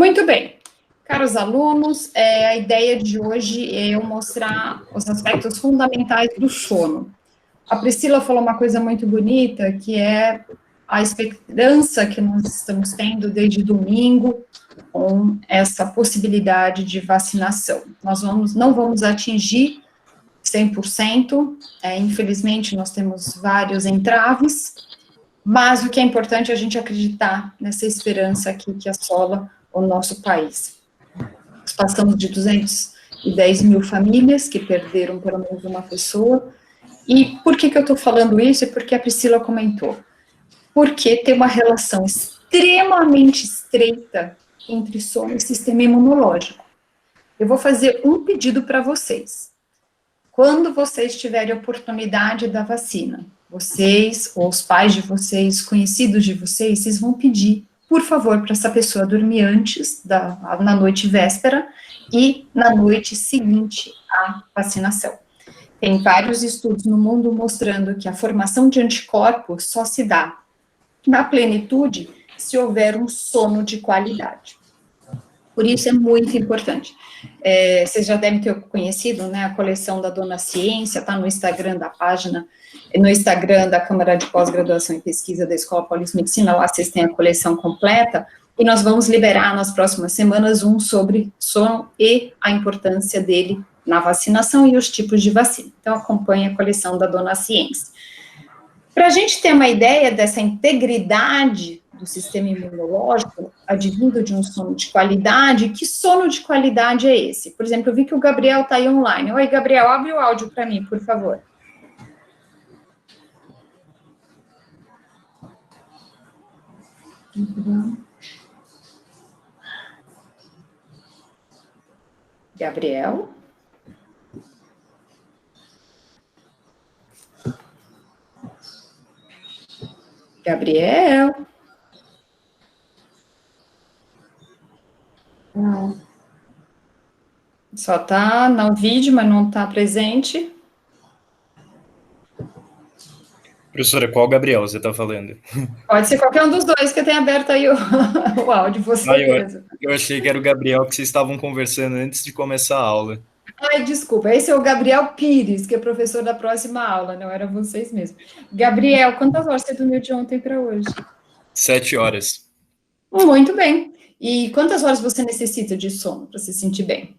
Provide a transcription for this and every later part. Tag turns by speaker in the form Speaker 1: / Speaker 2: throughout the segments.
Speaker 1: Muito bem. Caros alunos, a ideia de hoje é eu mostrar os aspectos fundamentais do sono. A Priscila falou uma coisa muito bonita, que é a esperança que nós estamos tendo desde domingo com essa possibilidade de vacinação. Nós não vamos atingir 100%, infelizmente nós temos vários entraves, mas o que é importante é a gente acreditar nessa esperança aqui que assola o nosso país. Nós passamos de 210 mil famílias que perderam pelo menos uma pessoa. E por que eu estou falando isso? É porque a Priscila comentou. Porque tem uma relação extremamente estreita entre sono e sistema imunológico. Eu vou fazer um pedido para vocês. Quando vocês tiverem a oportunidade da vacina, vocês, ou os pais de vocês, conhecidos de vocês, vocês vão pedir, por favor, para essa pessoa dormir antes, na noite véspera, e na noite seguinte à vacinação. Tem vários estudos no mundo mostrando que a formação de anticorpos só se dá na plenitude se houver um sono de qualidade. Por isso é muito importante. Vocês já devem ter conhecido, né, a coleção da Dona Ciência, está no Instagram da página, no Instagram da Câmara de Pós-Graduação e Pesquisa da Escola Paulista de Medicina, lá vocês têm a coleção completa, e nós vamos liberar nas próximas semanas um sobre sono e a importância dele na vacinação e os tipos de vacina. Então, acompanhe a coleção da Dona Ciência. Para a gente ter uma ideia dessa integridade do sistema imunológico, advindo de um sono de qualidade, que sono de qualidade é esse? Por exemplo, eu vi que o Gabriel está aí online. Oi, Gabriel, abre o áudio para mim, por favor. Gabriel? Gabriel? Não. Só está no vídeo, mas não está presente.
Speaker 2: Professora, qual Gabriel você está falando?
Speaker 1: Pode ser qualquer um dos dois que tenha aberto aí o áudio, você mesmo.
Speaker 2: Eu achei que era o Gabriel que vocês estavam conversando antes de começar a aula.
Speaker 1: Ai, desculpa, esse é o Gabriel Pires, que é professor da próxima aula, não era vocês mesmos. Gabriel, quantas horas você dormiu de ontem para hoje?
Speaker 2: 7 horas.
Speaker 1: Muito bem. E quantas horas você necessita de sono para se sentir bem?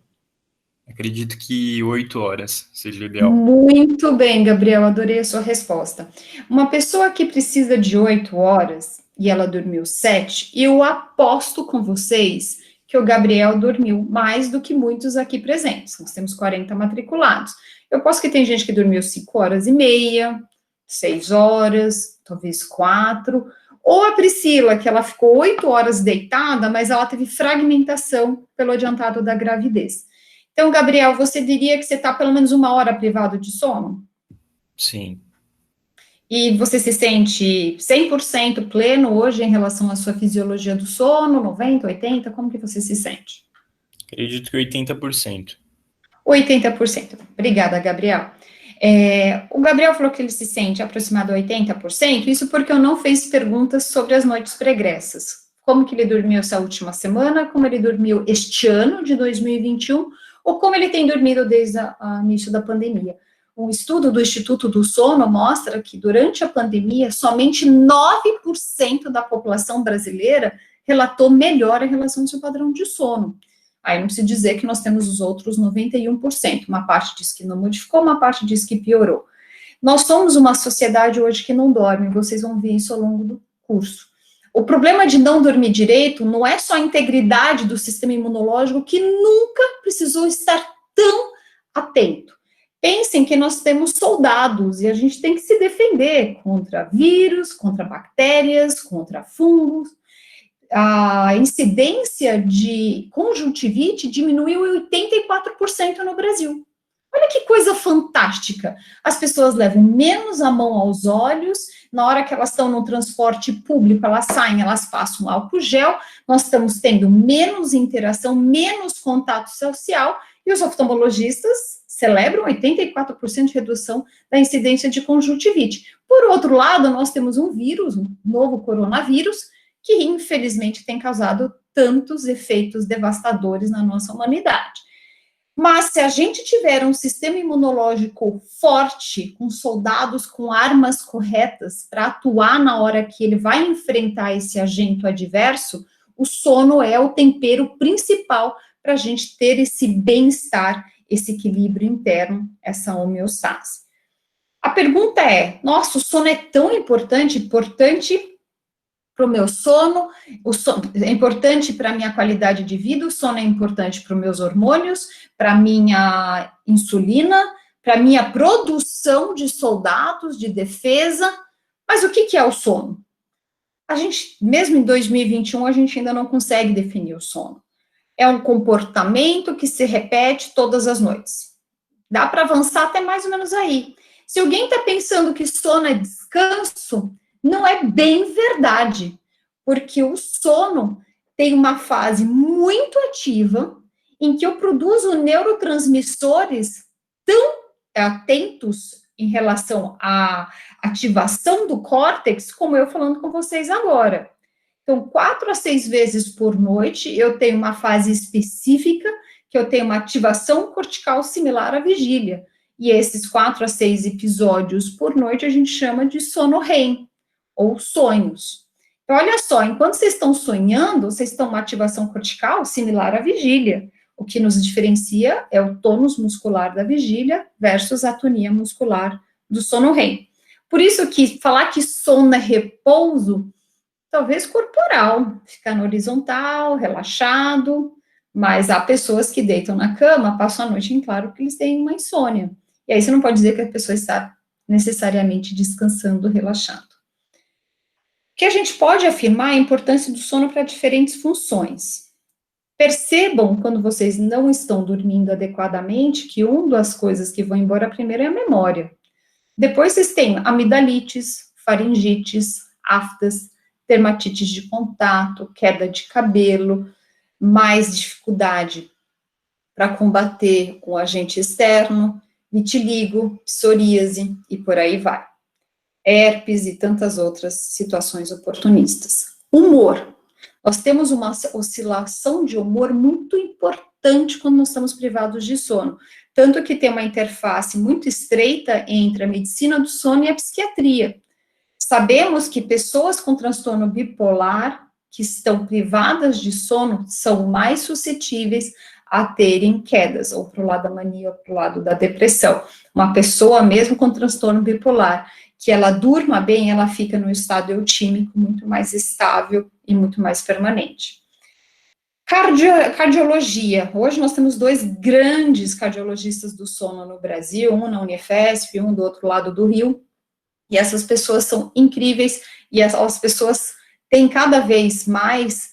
Speaker 2: Acredito que 8 horas seja ideal.
Speaker 1: Muito bem, Gabriel, adorei a sua resposta. Uma pessoa que precisa de 8 horas e ela dormiu 7, eu aposto com vocês que o Gabriel dormiu mais do que muitos aqui presentes. Nós temos 40 matriculados. Eu aposto que tem gente que dormiu 5 horas e meia, 6 horas, talvez 4. Ou a Priscila, que ela ficou 8 horas deitada, mas ela teve fragmentação pelo adiantado da gravidez. Então, Gabriel, você diria que você está pelo menos 1 hora privado de sono?
Speaker 2: Sim.
Speaker 1: E você se sente 100% pleno hoje em relação à sua fisiologia do sono, 90%, 80%? Como que você se sente?
Speaker 2: Acredito que 80%.
Speaker 1: 80%. Obrigada, Gabriel. O Gabriel falou que ele se sente aproximado a 80%, isso porque eu não fiz perguntas sobre as noites pregressas. Como que ele dormiu essa última semana, como ele dormiu este ano de 2021, ou como ele tem dormido desde o início da pandemia. Um estudo do Instituto do Sono mostra que durante a pandemia, somente 9% da população brasileira relatou melhora em relação ao seu padrão de sono. Aí não precisa dizer que nós temos os outros 91%. Uma parte diz que não modificou, uma parte diz que piorou. Nós somos uma sociedade hoje que não dorme, vocês vão ver isso ao longo do curso. O problema de não dormir direito não é só a integridade do sistema imunológico, que nunca precisou estar tão atento. Pensem que nós temos soldados e a gente tem que se defender contra vírus, contra bactérias, contra fungos. A incidência de conjuntivite diminuiu em 84% no Brasil. Olha que coisa fantástica. As pessoas levam menos a mão aos olhos, na hora que elas estão no transporte público, elas saem, elas passam álcool gel, nós estamos tendo menos interação, menos contato social, e os oftalmologistas celebram 84% de redução da incidência de conjuntivite. Por outro lado, nós temos um vírus, um novo coronavírus, que infelizmente tem causado tantos efeitos devastadores na nossa humanidade. Mas se a gente tiver um sistema imunológico forte, com soldados com armas corretas para atuar na hora que ele vai enfrentar esse agente adverso, o sono é o tempero principal para a gente ter esse bem-estar, esse equilíbrio interno, essa homeostase. A pergunta é, nossa, o sono é tão importante para o meu sono, o sono é importante para a minha qualidade de vida, o sono é importante para os meus hormônios, para a minha insulina, para a minha produção de soldados, de defesa, mas o que é o sono? A gente, mesmo em 2021, a gente ainda não consegue definir o sono. É um comportamento que se repete todas as noites. Dá para avançar até mais ou menos aí. Se alguém está pensando que sono é descanso, não é bem verdade, porque o sono tem uma fase muito ativa em que eu produzo neurotransmissores tão atentos em relação à ativação do córtex, como eu falando com vocês agora. Então, 4 a 6 vezes por noite, eu tenho uma fase específica, que eu tenho uma ativação cortical similar à vigília. E esses 4 a 6 episódios por noite a gente chama de sono REM, ou sonhos. Então, olha só, enquanto vocês estão sonhando, vocês estão uma ativação cortical similar à vigília. O que nos diferencia é o tônus muscular da vigília versus a atonia muscular do sono REM. Por isso que falar que sono é repouso, talvez corporal, ficar no horizontal, relaxado, mas há pessoas que deitam na cama, passam a noite em claro que eles têm uma insônia. E aí você não pode dizer que a pessoa está necessariamente descansando, relaxando. O que a gente pode afirmar é a importância do sono para diferentes funções. Percebam, quando vocês não estão dormindo adequadamente, que uma das coisas que vão embora primeiro é a memória. Depois vocês têm amidalites, faringites, aftas, dermatites de contato, queda de cabelo, mais dificuldade para combater o agente externo, vitiligo, psoríase e por aí vai. Herpes e tantas outras situações oportunistas. Humor. Nós temos uma oscilação de humor muito importante quando nós estamos privados de sono. Tanto que tem uma interface muito estreita entre a medicina do sono e a psiquiatria. Sabemos que pessoas com transtorno bipolar, que estão privadas de sono, são mais suscetíveis a terem quedas, ou para o lado da mania, ou para o lado da depressão. Uma pessoa, mesmo com transtorno bipolar, que ela durma bem, ela fica num estado eutímico muito mais estável e muito mais permanente. Cardiologia. Hoje nós temos 2 grandes cardiologistas do sono no Brasil, um na Unifesp, um do outro lado do Rio, e essas pessoas são incríveis, e as pessoas têm cada vez mais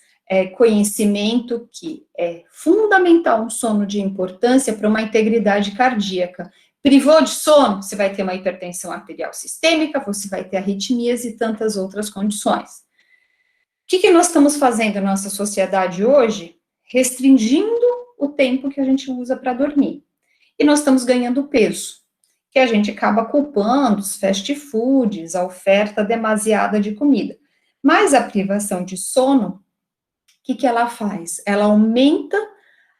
Speaker 1: conhecimento que é fundamental um sono de importância para uma integridade cardíaca. Privou de sono, você vai ter uma hipertensão arterial sistêmica, você vai ter arritmias e tantas outras condições. O que nós estamos fazendo na nossa sociedade hoje? Restringindo o tempo que a gente usa para dormir. E nós estamos ganhando peso, que a gente acaba culpando os fast foods, a oferta demasiada de comida. Mas a privação de sono, o que ela faz? Ela aumenta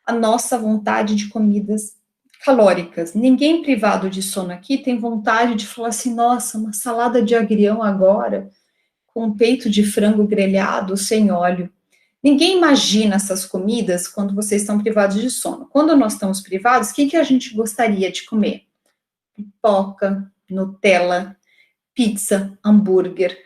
Speaker 1: a nossa vontade de comidas calóricas. Ninguém privado de sono aqui tem vontade de falar assim, nossa, uma salada de agrião agora, com um peito de frango grelhado, sem óleo. Ninguém imagina essas comidas quando vocês estão privados de sono. Quando nós estamos privados, o que a gente gostaria de comer? Pipoca, Nutella, pizza, hambúrguer,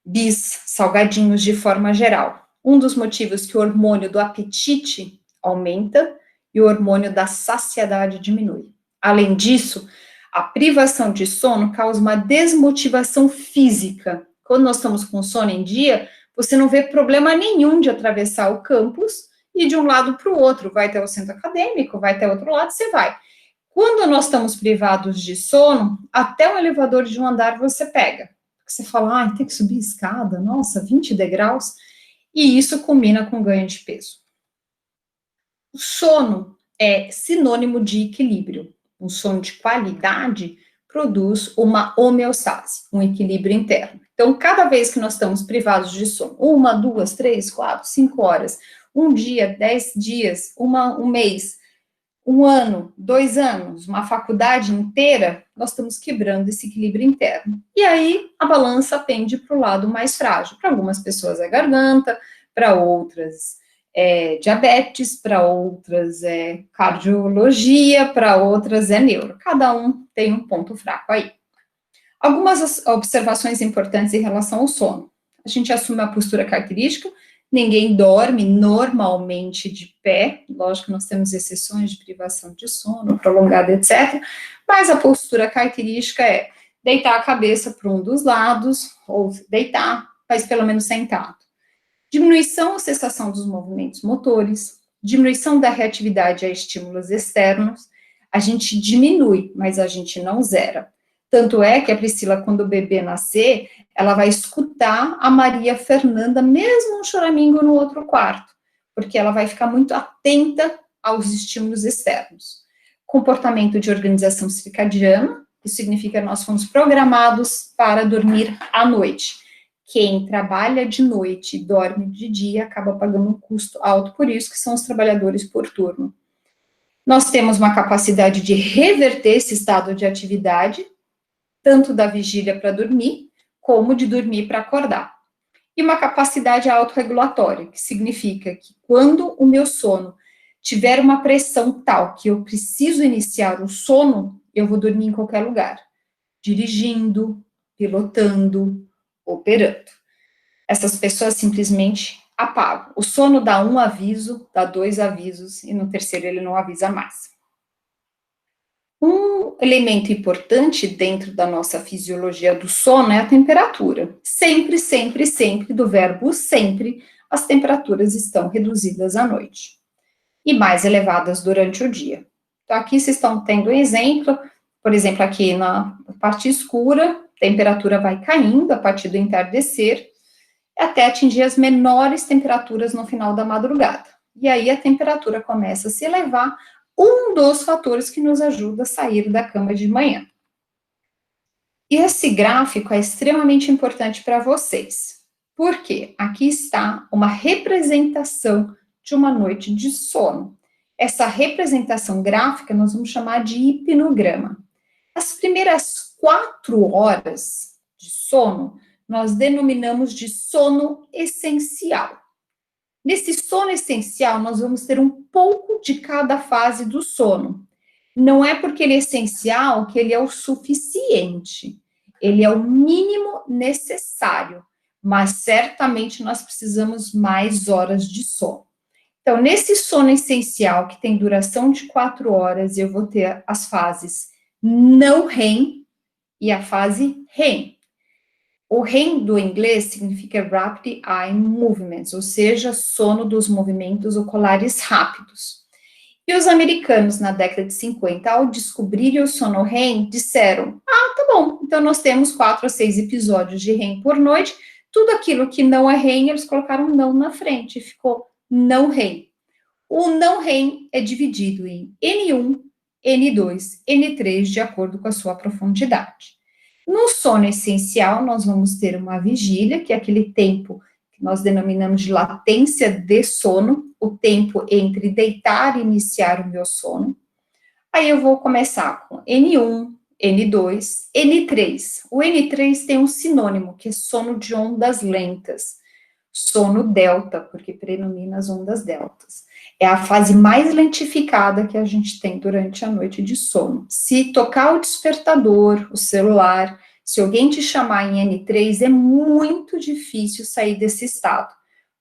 Speaker 1: bis, salgadinhos de forma geral. Um dos motivos que o hormônio do apetite aumenta e o hormônio da saciedade diminui. Além disso, a privação de sono causa uma desmotivação física. Quando nós estamos com sono em dia, você não vê problema nenhum de atravessar o campus e de um lado para o outro. Vai até o centro acadêmico, vai até o outro lado, você vai. Quando nós estamos privados de sono, até o elevador de um andar você pega. Você fala, tem que subir a escada, nossa, 20 degraus. E isso combina com ganho de peso. O sono é sinônimo de equilíbrio. Um sono de qualidade produz uma homeostase, um equilíbrio interno. Então, cada vez que nós estamos privados de sono, 1, 2, 3, 4, 5 horas, um dia, 10 dias, um mês, um ano, 2 anos, uma faculdade inteira, nós estamos quebrando esse equilíbrio interno. E aí, a balança pende para o lado mais frágil. Para algumas pessoas é garganta, para outras diabetes, para outras é cardiologia, para outras é neuro. Cada um tem um ponto fraco aí. Algumas observações importantes em relação ao sono. A gente assume a postura característica, ninguém dorme normalmente de pé, lógico que nós temos exceções de privação de sono, prolongada, etc., mas a postura característica é deitar a cabeça para um dos lados, ou deitar, mas pelo menos sentado. Diminuição ou cessação dos movimentos motores, diminuição da reatividade a estímulos externos, a gente diminui, mas a gente não zera. Tanto é que a Priscila, quando o bebê nascer, ela vai escutar a Maria Fernanda, mesmo um choramingo no outro quarto, porque ela vai ficar muito atenta aos estímulos externos. Comportamento de organização circadiana, isso significa que nós fomos programados para dormir à noite. Quem trabalha de noite e dorme de dia acaba pagando um custo alto, por isso que são os trabalhadores por turno. Nós temos uma capacidade de reverter esse estado de atividade, tanto da vigília para dormir, como de dormir para acordar. E uma capacidade autorregulatória, que significa que quando o meu sono tiver uma pressão tal que eu preciso iniciar o sono, eu vou dormir em qualquer lugar, dirigindo, pilotando, operando. Essas pessoas simplesmente apagam. O sono dá um aviso, dá 2 avisos, e no terceiro ele não avisa mais. Um elemento importante dentro da nossa fisiologia do sono é a temperatura. Sempre, sempre, sempre, do verbo sempre, as temperaturas estão reduzidas à noite e mais elevadas durante o dia. Então, aqui vocês estão tendo um exemplo, por exemplo, aqui na parte escura, a temperatura vai caindo a partir do entardecer, até atingir as menores temperaturas no final da madrugada. E aí a temperatura começa a se elevar, um dos fatores que nos ajuda a sair da cama de manhã. E esse gráfico é extremamente importante para vocês, porque aqui está uma representação de uma noite de sono. Essa representação gráfica nós vamos chamar de hipnograma. As primeiras 4 horas de sono, nós denominamos de sono essencial. Nesse sono essencial, nós vamos ter um pouco de cada fase do sono. Não é porque ele é essencial que ele é o suficiente. Ele é o mínimo necessário, mas certamente nós precisamos mais horas de sono. Então, nesse sono essencial, que tem duração de 4 horas, eu vou ter as fases não REM e a fase REM. O REM do inglês significa Rapid Eye Movements, ou seja, sono dos movimentos oculares rápidos. E os americanos, na década de 50, ao descobrirem o sono REM, disseram, tá bom, então nós temos 4 a 6 episódios de REM por noite, tudo aquilo que não é REM, eles colocaram não na frente, ficou não REM. O não REM é dividido em N1, N2, N3, de acordo com a sua profundidade. No sono essencial, nós vamos ter uma vigília, que é aquele tempo que nós denominamos de latência de sono, o tempo entre deitar e iniciar o meu sono. Aí eu vou começar com N1, N2, N3. O N3 tem um sinônimo, que é sono de ondas lentas. Sono delta, porque predomina as ondas deltas. É a fase mais lentificada que a gente tem durante a noite de sono. Se tocar o despertador, o celular, se alguém te chamar em N3, é muito difícil sair desse estado,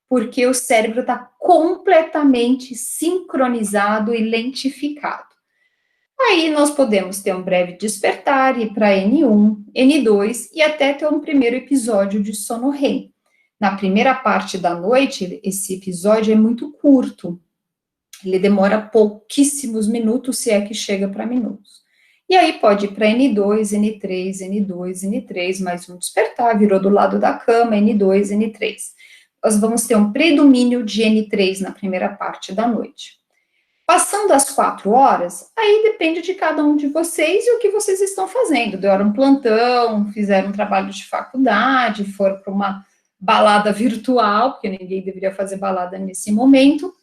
Speaker 1: porque o cérebro está completamente sincronizado e lentificado. Aí nós podemos ter um breve despertar, ir para N1, N2 e até ter um primeiro episódio de sono REM. Na primeira parte da noite, esse episódio é muito curto. Ele demora pouquíssimos minutos, se é que chega para minutos. E aí pode ir para N2, N3, N2, N3, mais um despertar, virou do lado da cama, N2, N3. Nós vamos ter um predomínio de N3 na primeira parte da noite. Passando as 4 horas, aí depende de cada um de vocês e o que vocês estão fazendo. Deram um plantão, fizeram um trabalho de faculdade, foram para uma balada virtual, porque ninguém deveria fazer balada nesse momento.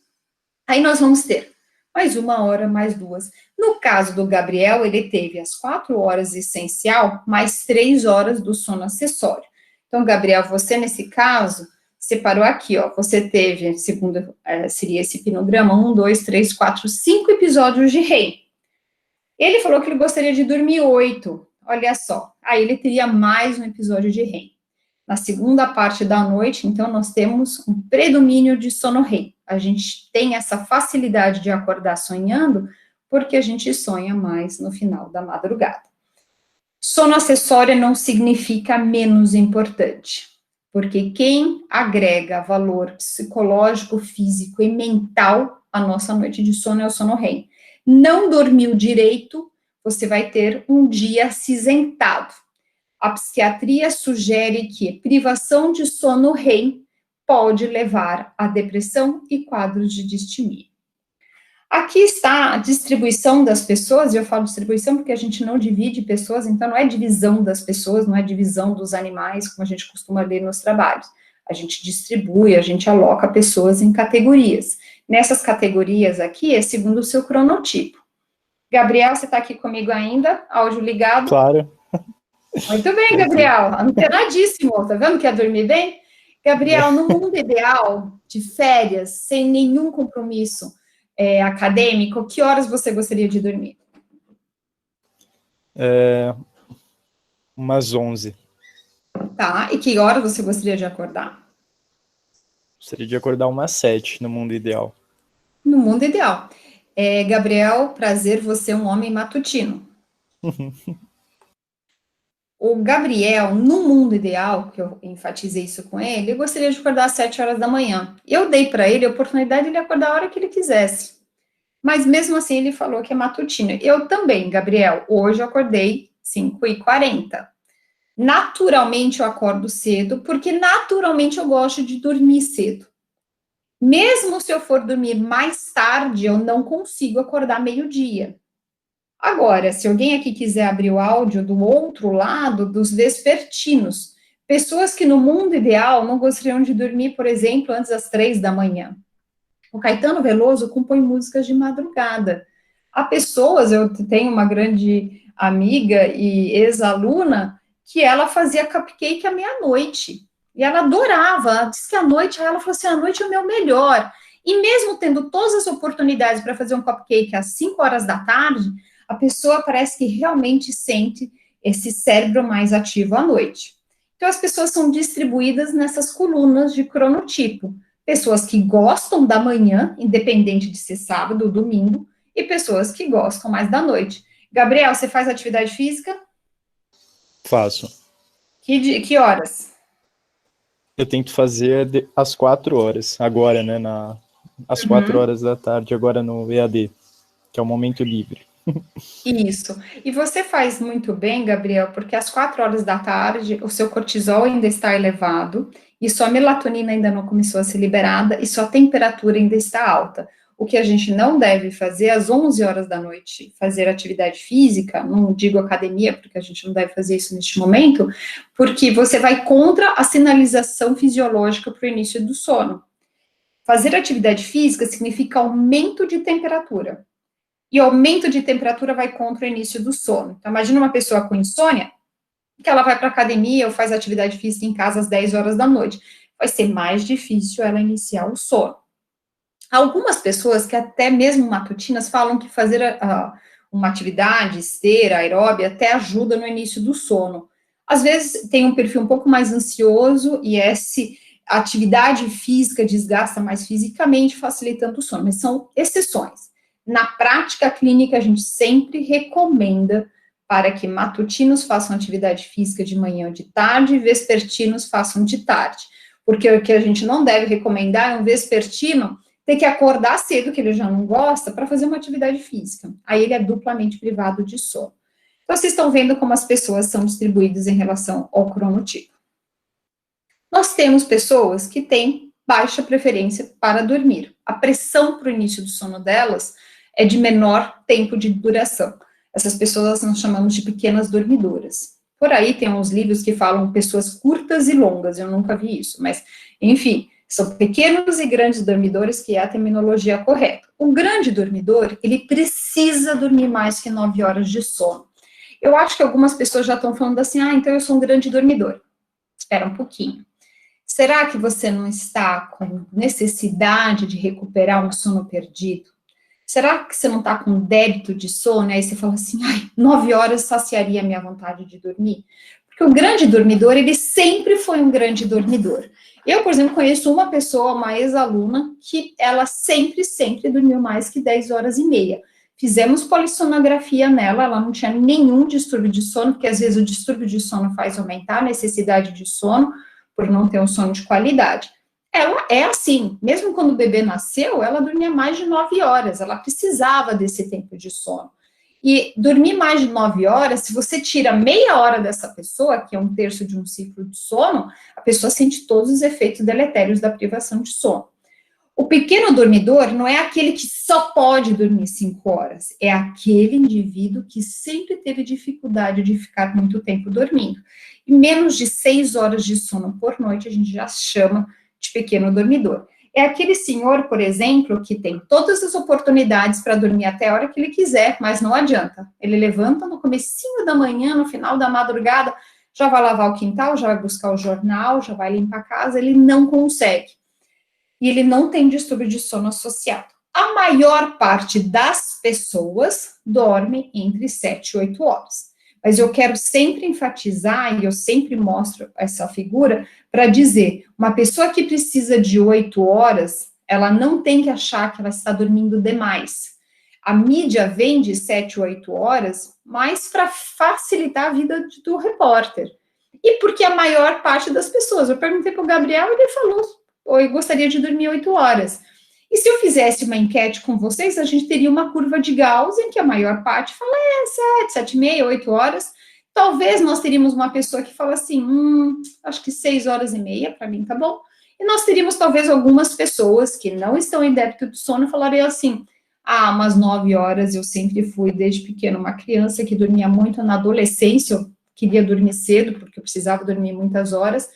Speaker 1: Aí nós vamos ter mais 1 hora, mais 2. No caso do Gabriel, ele teve as 4 horas essencial, mais 3 horas do sono acessório. Então, Gabriel, você nesse caso, separou aqui, ó, você teve, segundo, seria esse hipnograma, 1, 2, 3, 4, 5 episódios de REM. Ele falou que ele gostaria de dormir 8, olha só, aí ele teria mais um episódio de REM. Na segunda parte da noite, então, nós temos um predomínio de sono REM. A gente tem essa facilidade de acordar sonhando, porque a gente sonha mais no final da madrugada. Sono acessório não significa menos importante, porque quem agrega valor psicológico, físico e mental à nossa noite de sono é o sono REM. Não dormiu direito, você vai ter um dia acinzentado. A psiquiatria sugere que privação de sono REM pode levar à depressão e quadros de distimia. Aqui está a distribuição das pessoas, e eu falo distribuição porque a gente não divide pessoas, então não é divisão das pessoas, não é divisão dos animais, como a gente costuma ler nos trabalhos. A gente distribui, a gente aloca pessoas em categorias. Nessas categorias aqui é segundo o seu cronotipo. Gabriel, você está aqui comigo ainda? Áudio ligado?
Speaker 3: Claro.
Speaker 1: Muito bem, Gabriel, antenadíssimo, tá vendo que ia dormir bem? Gabriel, no mundo ideal, de férias, sem nenhum compromisso acadêmico, que horas você gostaria de dormir?
Speaker 3: Umas 11.
Speaker 1: Tá, e que horas você gostaria de acordar?
Speaker 3: Gostaria de acordar umas 7, no mundo ideal.
Speaker 1: No mundo ideal. Gabriel, prazer, você é um homem matutino. O Gabriel, no mundo ideal, que eu enfatizei isso com ele, eu gostaria de acordar às 7 horas da manhã. Eu dei para ele a oportunidade de ele acordar a hora que ele quisesse. Mas mesmo assim ele falou que é matutino. Eu também, Gabriel, hoje eu acordei 5h40. Naturalmente eu acordo cedo, porque naturalmente eu gosto de dormir cedo. Mesmo se eu for dormir mais tarde, eu não consigo acordar meio-dia. Agora, se alguém aqui quiser abrir o áudio do outro lado, dos vespertinos, pessoas que no mundo ideal não gostariam de dormir, por exemplo, antes das 3 da manhã. O Caetano Veloso compõe músicas de madrugada. Há pessoas, eu tenho uma grande amiga e ex-aluna, que ela fazia cupcake à meia-noite. E ela adorava, ela disse que à noite, ela falou assim, a noite é o meu melhor. E mesmo tendo todas as oportunidades para fazer um cupcake às 5 horas da tarde, a pessoa parece que realmente sente esse cérebro mais ativo à noite. Então, as pessoas são distribuídas nessas colunas de cronotipo. Pessoas que gostam da manhã, independente de ser sábado ou domingo, e pessoas que gostam mais da noite. Gabriel, você faz atividade física?
Speaker 3: Faço.
Speaker 1: Que horas?
Speaker 3: Eu tento fazer às 4 horas, agora, né, às 4 horas da tarde, agora no EAD, que é o momento livre.
Speaker 1: Isso. E você faz muito bem, Gabriel, porque às 4 horas da tarde o seu cortisol ainda está elevado e sua melatonina ainda não começou a ser liberada e sua temperatura ainda está alta. O que a gente não deve fazer às 11 horas da noite, fazer atividade física, não digo academia, porque a gente não deve fazer isso neste momento, porque você vai contra a sinalização fisiológica para o início do sono. Fazer atividade física significa aumento de temperatura. E o aumento de temperatura vai contra o início do sono. Então, imagina uma pessoa com insônia, que ela vai para a academia ou faz atividade física em casa às 10 horas da noite. Vai ser mais difícil ela iniciar o sono. Algumas pessoas, que até mesmo matutinas, falam que fazer uma atividade, esteira, aeróbia, até ajuda no início do sono. Às vezes, tem um perfil um pouco mais ansioso e essa atividade física desgasta mais fisicamente, facilitando o sono, mas são exceções. Na prática clínica, a gente sempre recomenda para que matutinos façam atividade física de manhã ou de tarde e vespertinos façam de tarde. Porque o que a gente não deve recomendar é um vespertino ter que acordar cedo, que ele já não gosta, para fazer uma atividade física. Aí ele é duplamente privado de sono. Então, vocês estão vendo como as pessoas são distribuídas em relação ao cronotipo. Nós temos pessoas que têm baixa preferência para dormir. A pressão para o início do sono delas é de menor tempo de duração. Essas pessoas nós chamamos de pequenas dormidoras. Por aí tem uns livros que falam pessoas curtas e longas, eu nunca vi isso, mas, enfim, são pequenos e grandes dormidores, que é a terminologia correta. O grande dormidor, ele precisa dormir mais que 9 horas de sono. Eu acho que algumas pessoas já estão falando assim, então eu sou um grande dormidor. Espera um pouquinho. Será que você não está com necessidade de recuperar um sono perdido? Será que você não está com débito de sono? Aí você fala assim, 9 horas saciaria a minha vontade de dormir? Porque o grande dormidor, ele sempre foi um grande dormidor. Eu, por exemplo, conheço uma pessoa, uma ex-aluna, que ela sempre dormiu mais que 10 horas e meia. Fizemos polissonografia nela, ela não tinha nenhum distúrbio de sono, porque às vezes o distúrbio de sono faz aumentar a necessidade de sono, por não ter um sono de qualidade. Ela é assim, mesmo quando o bebê nasceu, ela dormia mais de 9 horas, ela precisava desse tempo de sono. E dormir mais de 9 horas, se você tira meia hora dessa pessoa, que é um terço de um ciclo de sono, a pessoa sente todos os efeitos deletérios da privação de sono. O pequeno dormidor não é aquele que só pode dormir 5 horas, é aquele indivíduo que sempre teve dificuldade de ficar muito tempo dormindo. E menos de 6 horas de sono por noite a gente já chama de pequeno dormidor. É aquele senhor, por exemplo, que tem todas as oportunidades para dormir até a hora que ele quiser, mas não adianta. Ele levanta no comecinho da manhã, no final da madrugada, já vai lavar o quintal, já vai buscar o jornal, já vai limpar a casa, ele não consegue. E ele não tem distúrbio de sono associado. A maior parte das pessoas dorme entre 7 e 8 horas. Mas eu quero sempre enfatizar, e eu sempre mostro essa figura, para dizer, uma pessoa que precisa de 8 horas, ela não tem que achar que ela está dormindo demais. A mídia vem de 7 a 8 horas, mas para facilitar a vida do repórter. E porque a maior parte das pessoas, eu perguntei para o Gabriel, ele falou, eu gostaria de dormir 8 horas. E se eu fizesse uma enquete com vocês, a gente teria uma curva de Gauss em que a maior parte fala 7, 7,5, 8 horas. Talvez nós teríamos uma pessoa que fala assim, acho que 6 horas e meia, para mim tá bom. E nós teríamos talvez algumas pessoas que não estão em débito de sono falariam assim, umas 9 horas, eu sempre fui desde pequeno uma criança que dormia muito na adolescência, eu queria dormir cedo, porque eu precisava dormir muitas horas,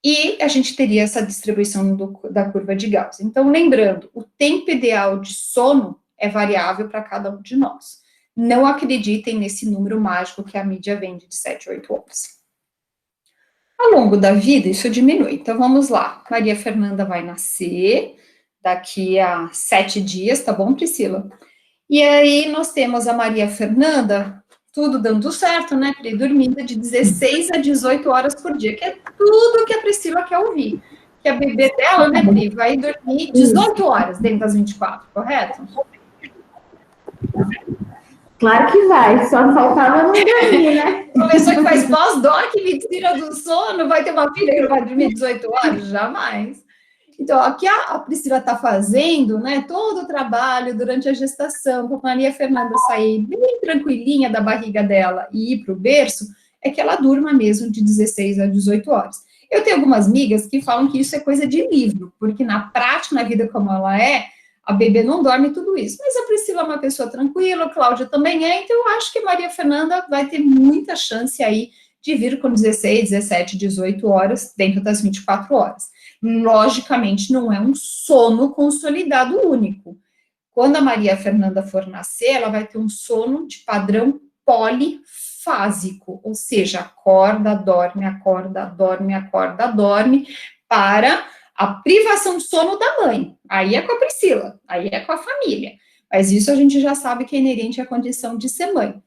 Speaker 1: e a gente teria essa distribuição da curva de Gauss. Então, lembrando, o tempo ideal de sono é variável para cada um de nós. Não acreditem nesse número mágico que a mídia vende de 7 a 8 horas. Ao longo da vida, isso diminui. Então, vamos lá. Maria Fernanda vai nascer daqui a 7 dias, tá bom, Priscila? E aí, nós temos a Maria Fernanda, tudo dando certo, né, Pri? Dormindo de 16 a 18 horas por dia, que é tudo que a Priscila quer ouvir. Que a bebê dela, né, Pri, vai dormir 18 horas dentro das 24, correto?
Speaker 4: Claro que vai, só faltava não dormir, né?
Speaker 1: Uma pessoa que faz pós-doc, mentira do sono, vai ter uma filha que não vai dormir 18 horas? Jamais. Então, aqui a Priscila está fazendo, né, todo o trabalho durante a gestação, para a Maria Fernanda sair bem tranquilinha da barriga dela e ir para o berço, é que ela durma mesmo de 16 a 18 horas. Eu tenho algumas amigas que falam que isso é coisa de livro, porque na prática, na vida como ela é, a bebê não dorme tudo isso. Mas a Priscila é uma pessoa tranquila, a Cláudia também é, então eu acho que a Maria Fernanda vai ter muita chance aí de vir com 16, 17, 18 horas dentro das 24 horas. Logicamente, não é um sono consolidado único. Quando a Maria Fernanda for nascer, ela vai ter um sono de padrão polifásico, ou seja, acorda, dorme, acorda, dorme, acorda, dorme, para a privação de sono da mãe. Aí é com a Priscila, aí é com a família. Mas isso a gente já sabe que é inerente à condição de ser mãe.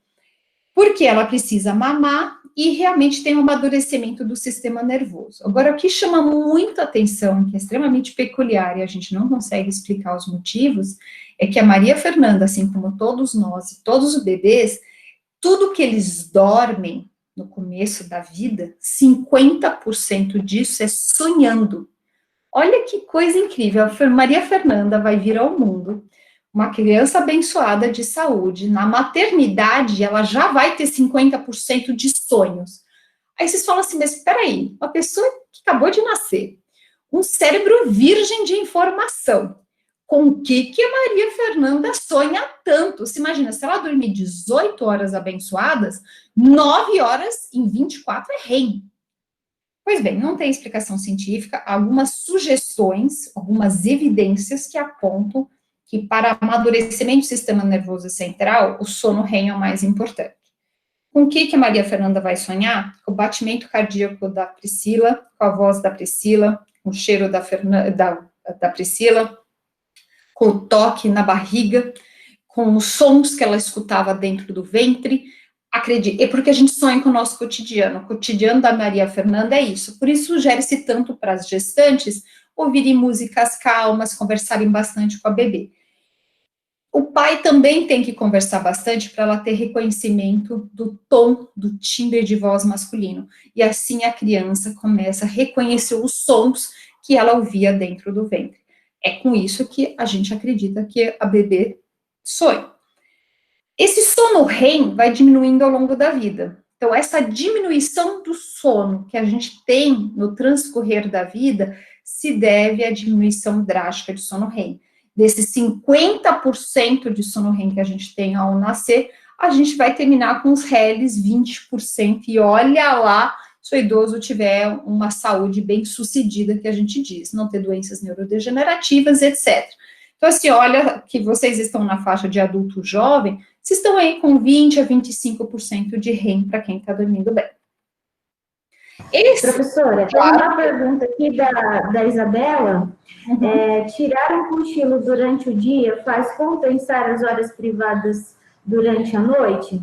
Speaker 1: Porque ela precisa mamar e realmente tem um amadurecimento do sistema nervoso. Agora, o que chama muita atenção, que é extremamente peculiar e a gente não consegue explicar os motivos, é que a Maria Fernanda, assim como todos nós e todos os bebês, tudo que eles dormem no começo da vida, 50% disso é sonhando. Olha que coisa incrível, a Maria Fernanda vai vir ao mundo, uma criança abençoada de saúde, na maternidade, ela já vai ter 50% de sonhos. Aí vocês falam assim, mas espera aí, uma pessoa que acabou de nascer, um cérebro virgem de informação, com o que a Maria Fernanda sonha tanto? Se imagina, se ela dormir 18 horas abençoadas, 9 horas em 24 é REM. Pois bem, não tem explicação científica, algumas sugestões, algumas evidências que apontam que para amadurecimento do sistema nervoso central, o sono REM é o mais importante. Com o que a Maria Fernanda vai sonhar? O batimento cardíaco da Priscila, com a voz da Priscila, com o cheiro da Priscila, com o toque na barriga, com os sons que ela escutava dentro do ventre. Acredite, é porque a gente sonha com o nosso cotidiano. O cotidiano da Maria Fernanda é isso. Por isso, sugere-se tanto para as gestantes ouvirem músicas calmas, conversarem bastante com a bebê. O pai também tem que conversar bastante para ela ter reconhecimento do tom, do timbre de voz masculino. E assim a criança começa a reconhecer os sons que ela ouvia dentro do ventre. É com isso que a gente acredita que a bebê sonha. Esse sono REM vai diminuindo ao longo da vida. Então, essa diminuição do sono que a gente tem no transcorrer da vida se deve à diminuição drástica de sono REM. Desses 50% de sono REM que a gente tem ao nascer, a gente vai terminar com os reles 20%. E olha lá, se o idoso tiver uma saúde bem sucedida, que a gente diz, não ter doenças neurodegenerativas, etc. Então, assim, olha que vocês estão na faixa de adulto jovem, vocês estão aí com 20% a 25% de REM para quem está dormindo bem.
Speaker 4: Professora, tem uma pergunta aqui da Isabela. Tirar um cochilo durante o dia faz compensar as horas privadas durante a noite?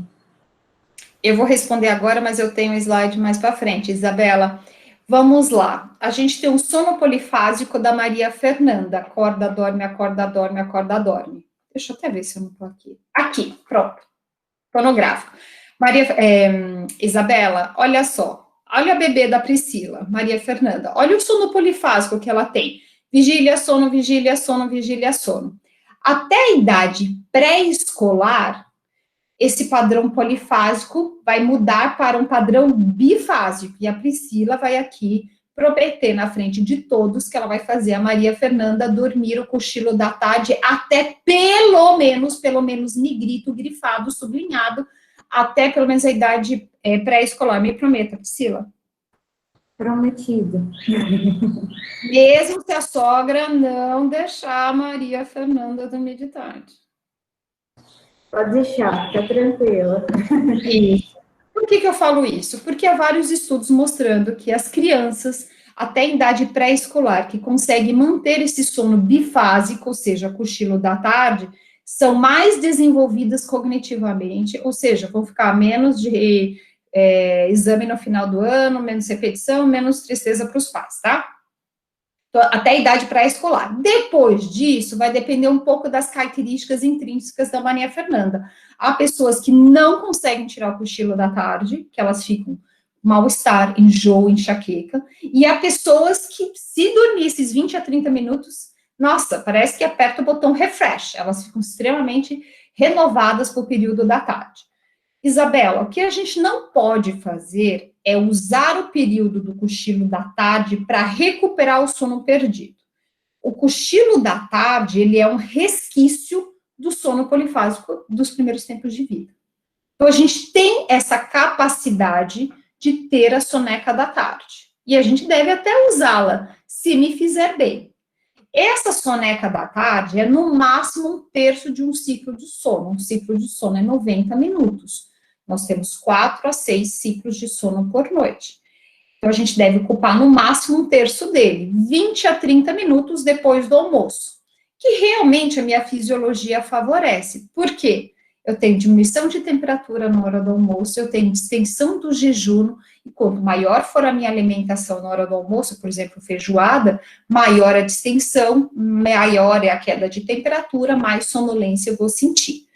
Speaker 1: Eu vou responder agora, mas eu tenho um slide mais para frente. Isabela, vamos lá. A gente tem um sono polifásico da Maria Fernanda. Acorda, dorme, acorda, dorme, acorda, dorme. Deixa eu até ver se eu não estou aqui. Aqui, pronto. Fonográfico. Isabela, olha só. Olha a bebê da Priscila, Maria Fernanda. Olha o sono polifásico que ela tem. Vigília, sono, vigília, sono, vigília, sono. Até a idade pré-escolar, esse padrão polifásico vai mudar para um padrão bifásico. E a Priscila vai aqui prometer na frente de todos que ela vai fazer a Maria Fernanda dormir o cochilo da tarde até pelo menos negrito, grifado, sublinhado, até pelo menos a idade pré-escolar. Me prometa, Priscila.
Speaker 4: Prometido.
Speaker 1: Mesmo se a sogra não deixar a Maria Fernanda dormir de tarde.
Speaker 4: Pode deixar, fica tranquila.
Speaker 1: Isso. Por que eu falo isso? Porque há vários estudos mostrando que as crianças, até a idade pré-escolar, que conseguem manter esse sono bifásico, ou seja, cochilo da tarde, são mais desenvolvidas cognitivamente, ou seja, vão ficar menos de exame no final do ano, menos repetição, menos tristeza para os pais, tá? Então, até a idade pré-escolar. Depois disso, vai depender um pouco das características intrínsecas da Maria Fernanda. Há pessoas que não conseguem tirar o cochilo da tarde, que elas ficam mal-estar, enjoo, enxaqueca, e há pessoas que, se dormir esses 20 a 30 minutos, nossa, parece que aperta o botão refresh, elas ficam extremamente renovadas para o período da tarde. Isabela, o que a gente não pode fazer é usar o período do cochilo da tarde para recuperar o sono perdido. O cochilo da tarde, ele é um resquício do sono polifásico dos primeiros tempos de vida. Então, a gente tem essa capacidade de ter a soneca da tarde. E a gente deve até usá-la, se me fizer bem. Essa soneca da tarde é, no máximo, 1/3 de um ciclo de sono. Um ciclo de sono é 90 minutos. Nós temos 4 a 6 ciclos de sono por noite. Então, a gente deve ocupar, no máximo, 1/3 dele, 20 a 30 minutos depois do almoço, que realmente a minha fisiologia favorece. Por quê? Eu tenho diminuição de temperatura na hora do almoço, eu tenho distensão do jejum, e quanto maior for a minha alimentação na hora do almoço, por exemplo, feijoada, maior a distensão, maior é a queda de temperatura, mais sonolência eu vou sentir.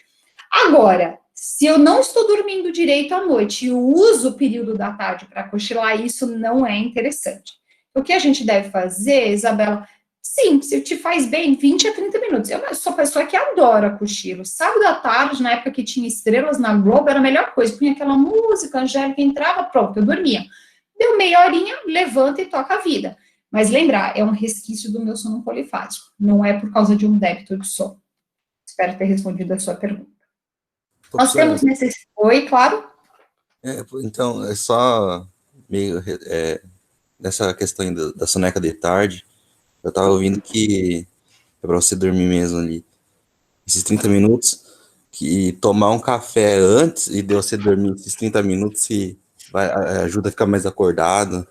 Speaker 1: Agora, se eu não estou dormindo direito à noite e uso o período da tarde para cochilar, isso não é interessante. O que a gente deve fazer, Isabela? Sim, se te faz bem, 20 a 30 minutos. Eu sou pessoa que adora cochilo. Sábado à tarde, na época que tinha estrelas na Globo, era a melhor coisa. Punha aquela música, a Angélica entrava, pronto, eu dormia. Deu meia horinha, levanta e toca a vida. Mas lembrar, é um resquício do meu sono polifásico, não é por causa de um débito de sono. Espero ter respondido a sua pergunta. Nós temos Oi, claro.
Speaker 5: Então, é só meio nessa questão da soneca de tarde, eu tava ouvindo que é para você dormir mesmo ali, esses 30 minutos, que tomar um café antes e de você dormir esses 30 minutos ajuda a ficar mais acordado.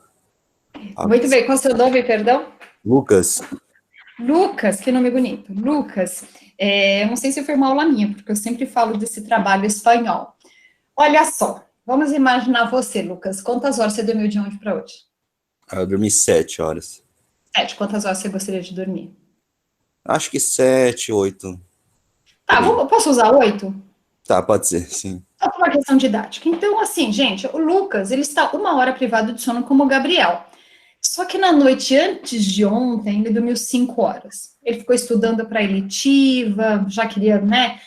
Speaker 1: Muito bem, qual é o seu nome, perdão?
Speaker 5: Lucas.
Speaker 1: Lucas, que nome bonito. Lucas, eu não sei se foi uma aula minha, porque eu sempre falo desse trabalho espanhol. Olha só, vamos imaginar você, Lucas. Quantas horas você dormiu de ontem para hoje?
Speaker 5: Eu dormi 7 horas.
Speaker 1: 7. Quantas horas você gostaria de dormir?
Speaker 5: Acho que 7, 8.
Speaker 1: Tá, posso usar 8?
Speaker 5: Tá, pode ser, sim.
Speaker 1: Só por uma questão didática. Então, assim, gente, o Lucas, ele está 1 hora privado de sono como o Gabriel. Só que na noite antes de ontem, ele dormiu 5 horas. Ele ficou estudando para a eletiva, já queria, né,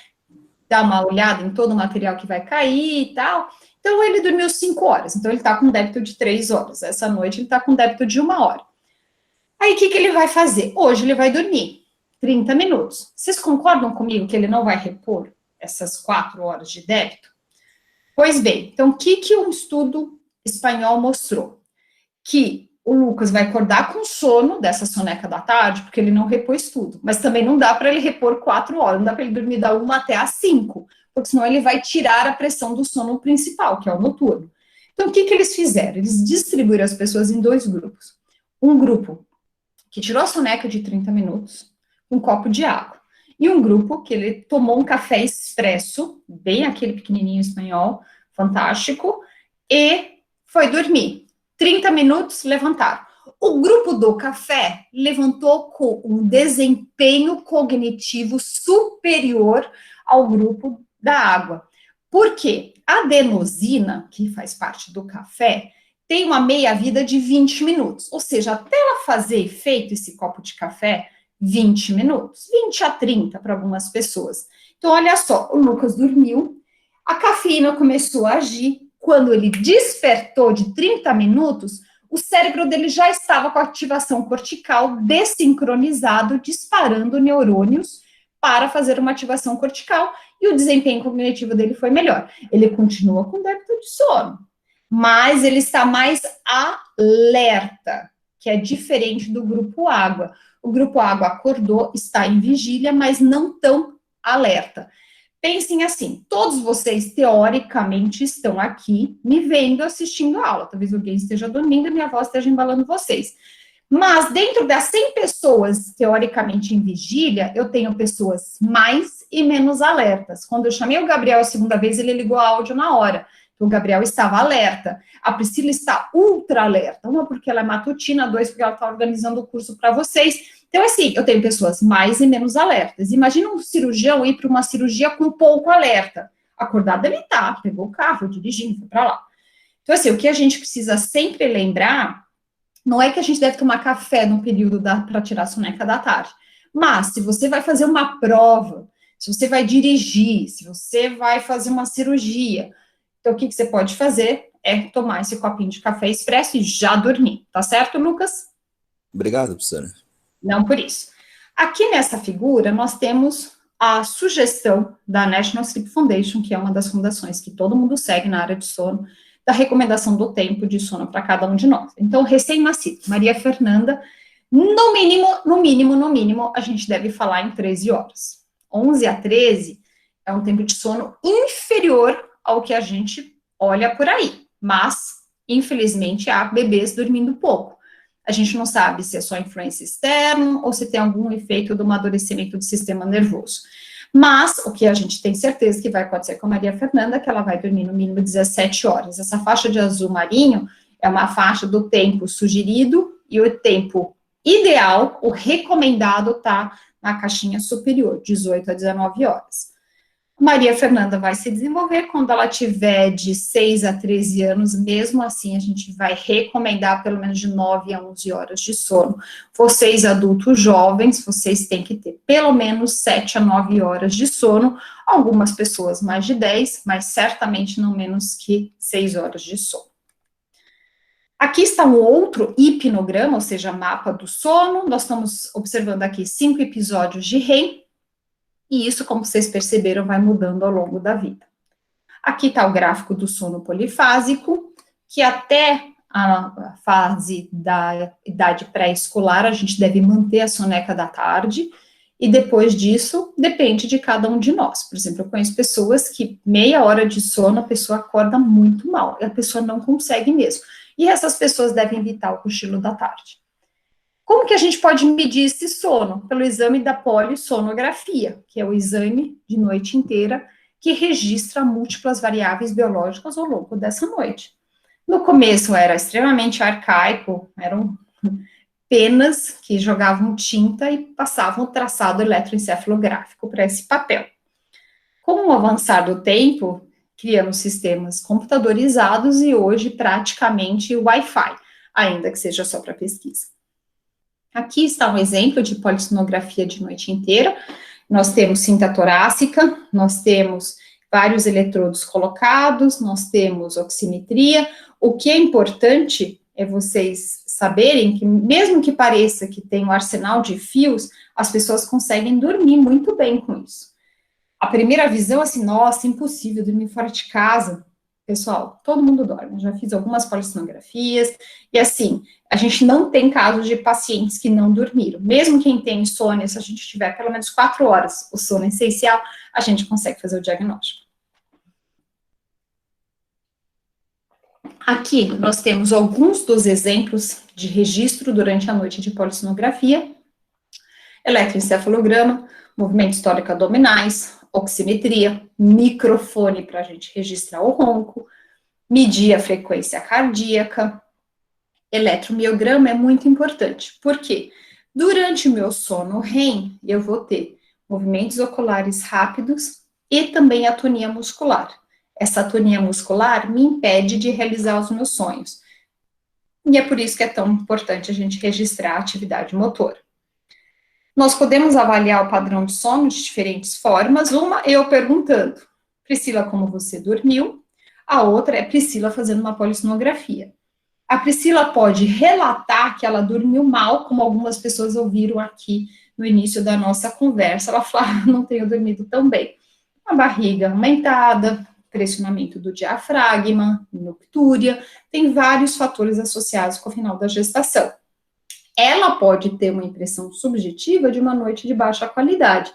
Speaker 1: dar uma olhada em todo o material que vai cair e tal. Então, ele dormiu 5 horas. Então, ele está com débito de 3 horas. Essa noite, ele está com débito de 1 hora. Aí, o que ele vai fazer? Hoje, ele vai dormir 30 minutos. Vocês concordam comigo que ele não vai repor essas 4 horas de débito? Pois bem, então, o que um estudo espanhol mostrou? Que o Lucas vai acordar com sono dessa soneca da tarde, porque ele não repôs tudo. Mas também não dá para ele repor 4 horas, não dá para ele dormir da 1 até às 5, porque senão ele vai tirar a pressão do sono principal, que é o noturno. Então, o que eles fizeram? Eles distribuíram as pessoas em 2 grupos. Um grupo que tirou a soneca de 30 minutos, um copo de água. E um grupo que ele tomou um café expresso, bem aquele pequenininho espanhol, fantástico, e foi dormir. 30 minutos, levantaram. O grupo do café levantou com um desempenho cognitivo superior ao grupo da água. Por quê? A adenosina, que faz parte do café, tem uma meia-vida de 20 minutos. Ou seja, até ela fazer efeito, esse copo de café, 20 minutos, 20 a 30 para algumas pessoas. Então, olha só, o Lucas dormiu, a cafeína começou a agir, quando ele despertou de 30 minutos, o cérebro dele já estava com a ativação cortical desincronizado, disparando neurônios para fazer uma ativação cortical, e o desempenho cognitivo dele foi melhor. Ele continua com débito de sono, mas ele está mais alerta, que é diferente do grupo água. O grupo água acordou, está em vigília, mas não tão alerta. Pensem assim, todos vocês, teoricamente, estão aqui me vendo, assistindo a aula. Talvez alguém esteja dormindo e minha voz esteja embalando vocês. Mas dentro das 100 pessoas, teoricamente, em vigília, eu tenho pessoas mais e menos alertas. Quando eu chamei o Gabriel a segunda vez, ele ligou a áudio na hora. Então, o Gabriel estava alerta. A Priscila está ultra alerta. Uma, porque ela é matutina, 2, porque ela está organizando o curso para vocês. Então, assim, eu tenho pessoas mais e menos alertas. Imagina um cirurgião ir para uma cirurgia com pouco alerta. Acordado ele tá, pegou o carro, dirigindo, foi para lá. Então, assim, o que a gente precisa sempre lembrar, não é que a gente deve tomar café no período para tirar a soneca da tarde. Mas, se você vai fazer uma prova, se você vai dirigir, se você vai fazer uma cirurgia, então, o que você pode fazer é tomar esse copinho de café expresso e já dormir. Tá certo, Lucas?
Speaker 5: Obrigado, professora.
Speaker 1: Não por isso. Aqui nessa figura, nós temos a sugestão da National Sleep Foundation, que é uma das fundações que todo mundo segue na área de sono, da recomendação do tempo de sono para cada um de nós. Então, recém-nascido, Maria Fernanda, no mínimo, a gente deve falar em 13 horas. 11 a 13 é um tempo de sono inferior ao que a gente olha por aí. Mas, infelizmente, há bebês dormindo pouco. A gente não sabe se é só influência externa ou se tem algum efeito do amadurecimento do sistema nervoso. Mas, o que a gente tem certeza que vai acontecer com a Maria Fernanda é que ela vai dormir no mínimo 17 horas. Essa faixa de azul marinho é uma faixa do tempo sugerido e o tempo ideal, o recomendado, está na caixinha superior, 18 a 19 horas. Maria Fernanda vai se desenvolver quando ela tiver de 6 a 13 anos, mesmo assim a gente vai recomendar pelo menos de 9 a 11 horas de sono. Vocês adultos jovens, vocês têm que ter pelo menos 7 a 9 horas de sono, algumas pessoas mais de 10, mas certamente não menos que 6 horas de sono. Aqui está um outro hipnograma, ou seja, mapa do sono. Nós estamos observando aqui 5 episódios de REM, e isso, como vocês perceberam, vai mudando ao longo da vida. Aqui está o gráfico do sono polifásico, que até a fase da idade pré-escolar, a gente deve manter a soneca da tarde, e depois disso, depende de cada um de nós. Por exemplo, eu conheço pessoas que meia hora de sono, a pessoa acorda muito mal, e a pessoa não consegue mesmo. E essas pessoas devem evitar o cochilo da tarde. Como que a gente pode medir esse sono? Pelo exame da polissonografia, que é o exame de noite inteira, que registra múltiplas variáveis biológicas ao longo dessa noite. No começo era extremamente arcaico, eram penas que jogavam tinta e passavam o traçado eletroencefalográfico para esse papel. Com o avançar do tempo, criamos sistemas computadorizados e hoje praticamente Wi-Fi, ainda que seja só para pesquisa. Aqui está um exemplo de polissonografia de noite inteira. Nós temos cinta torácica, nós temos vários eletrodos colocados, nós temos oximetria. O que é importante é vocês saberem que, mesmo que pareça que tem um arsenal de fios, as pessoas conseguem dormir muito bem com isso. A primeira visão, assim, nossa, impossível dormir fora de casa. Pessoal, todo mundo dorme. Eu já fiz algumas polissonografias, e assim, a gente não tem casos de pacientes que não dormiram. Mesmo quem tem insônia, se a gente tiver pelo menos 4 horas o sono essencial, a gente consegue fazer o diagnóstico. Aqui nós temos alguns dos exemplos de registro durante a noite de polissonografia: eletroencefalograma, movimentos tórico-abdominais, oximetria, microfone para a gente registrar o ronco, medir a frequência cardíaca. Eletromiograma é muito importante, porque durante o meu sono REM, eu vou ter movimentos oculares rápidos e também atonia muscular. Essa atonia muscular me impede de realizar os meus sonhos. E é por isso que é tão importante a gente registrar a atividade motora. Nós podemos avaliar o padrão de sono de diferentes formas. Uma, eu perguntando: Priscila, como você dormiu? A outra é Priscila fazendo uma polissonografia. A Priscila pode relatar que ela dormiu mal, como algumas pessoas ouviram aqui no início da nossa conversa. Ela fala: não tenho dormido tão bem. A barriga aumentada, pressionamento do diafragma, noctúria, tem vários fatores associados com o final da gestação. Ela pode ter uma impressão subjetiva de uma noite de baixa qualidade,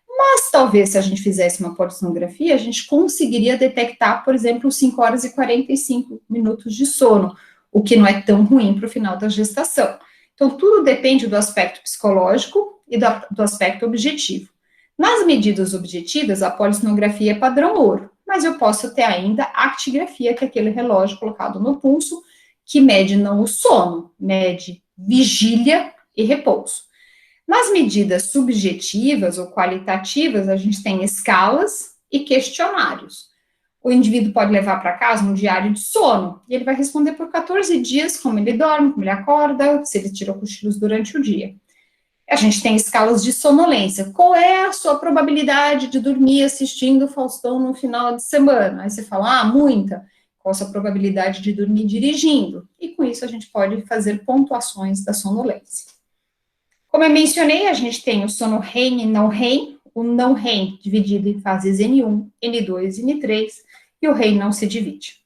Speaker 1: mas talvez se a gente fizesse uma polissonografia, a gente conseguiria detectar, por exemplo, 5 horas e 45 minutos de sono, o que não é tão ruim para o final da gestação. Então, tudo depende do aspecto psicológico e do aspecto objetivo. Nas medidas objetivas, a polissonografia é padrão ouro, mas eu posso ter ainda a actigrafia, que é aquele relógio colocado no pulso, que mede não o sono, mede vigília e repouso. Nas medidas subjetivas ou qualitativas, a gente tem escalas e questionários. O indivíduo pode levar para casa um diário de sono, e ele vai responder por 14 dias como ele dorme, como ele acorda, se ele tirou cochilos durante o dia. A gente tem escalas de sonolência. Qual é a sua probabilidade de dormir assistindo o Faustão no final de semana? Aí você fala: muita. Qual a sua probabilidade de dormir dirigindo? E com isso a gente pode fazer pontuações da sonolência. Como eu mencionei, a gente tem o sono REM e não REM. O não REM dividido em fases N1, N2 e N3, e o REM não se divide.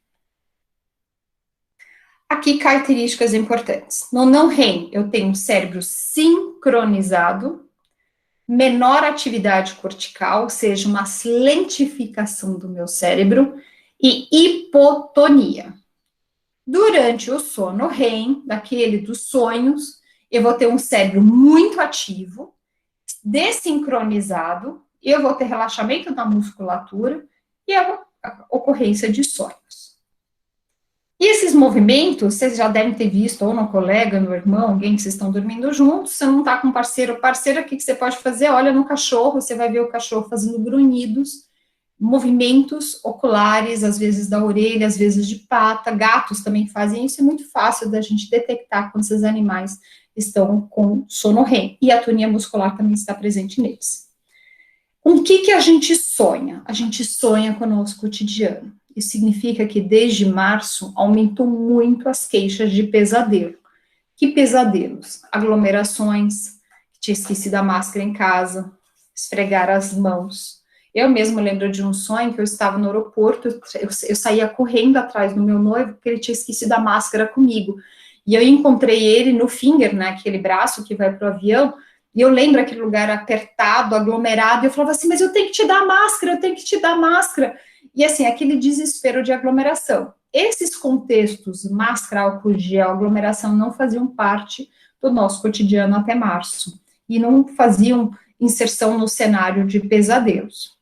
Speaker 1: Aqui, características importantes. No não REM, eu tenho um cérebro sincronizado, menor atividade cortical, ou seja, uma lentificação do meu cérebro, e hipotonia. Durante o sono REM, daquele dos sonhos, eu vou ter um cérebro muito ativo, desincronizado, eu vou ter relaxamento da musculatura e a ocorrência de sonhos. E esses movimentos, vocês já devem ter visto, ou no colega, no irmão, alguém que vocês estão dormindo juntos, você não está com parceiro ou parceira, o que você pode fazer? Olha no cachorro, você vai ver o cachorro fazendo grunhidos, movimentos oculares, às vezes da orelha, às vezes de pata. Gatos também fazem isso, é muito fácil da gente detectar quando esses animais estão com sono REM, e a atonia muscular também está presente neles. Com o que a gente sonha? A gente sonha com o nosso cotidiano. Isso significa que desde março aumentou muito as queixas de pesadelo. Que pesadelos? Aglomerações, tinha esquecido a máscara em casa, esfregar as mãos. Eu mesmo lembro de um sonho que eu estava no aeroporto, eu saía correndo atrás do meu noivo, porque ele tinha esquecido a máscara comigo. E eu encontrei ele no finger, né, aquele braço que vai para o avião, e eu lembro aquele lugar apertado, aglomerado, e eu falava assim, mas eu tenho que te dar a máscara, eu tenho que te dar a máscara. E assim, aquele desespero de aglomeração. Esses contextos, máscara, álcool gel, aglomeração, não faziam parte do nosso cotidiano até março. E não faziam inserção no cenário de pesadelos.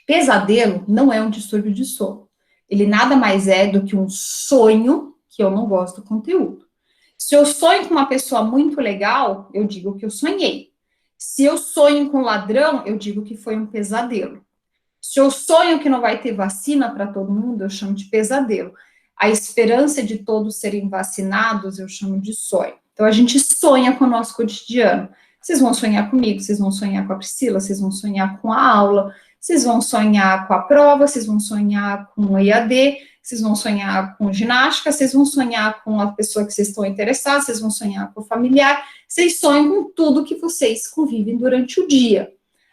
Speaker 1: Pesadelo não é um distúrbio de sono. Ele nada mais é do que um sonho que eu não gosto do conteúdo. Se eu sonho com uma pessoa muito legal, eu digo que eu sonhei. Se eu sonho com um ladrão, eu digo que foi um pesadelo. Se eu sonho que não vai ter vacina para todo mundo, eu chamo de pesadelo. A esperança de todos serem vacinados, eu chamo de sonho. Então, a gente sonha com o nosso cotidiano. Vocês vão sonhar comigo, vocês vão sonhar com a Priscila, vocês vão sonhar com a aula, vocês vão sonhar com a prova, vocês vão sonhar com o EAD, vocês vão sonhar com ginástica, vocês vão sonhar com a pessoa que vocês estão interessados, vocês vão sonhar com o familiar, vocês sonham com tudo que vocês convivem durante o dia.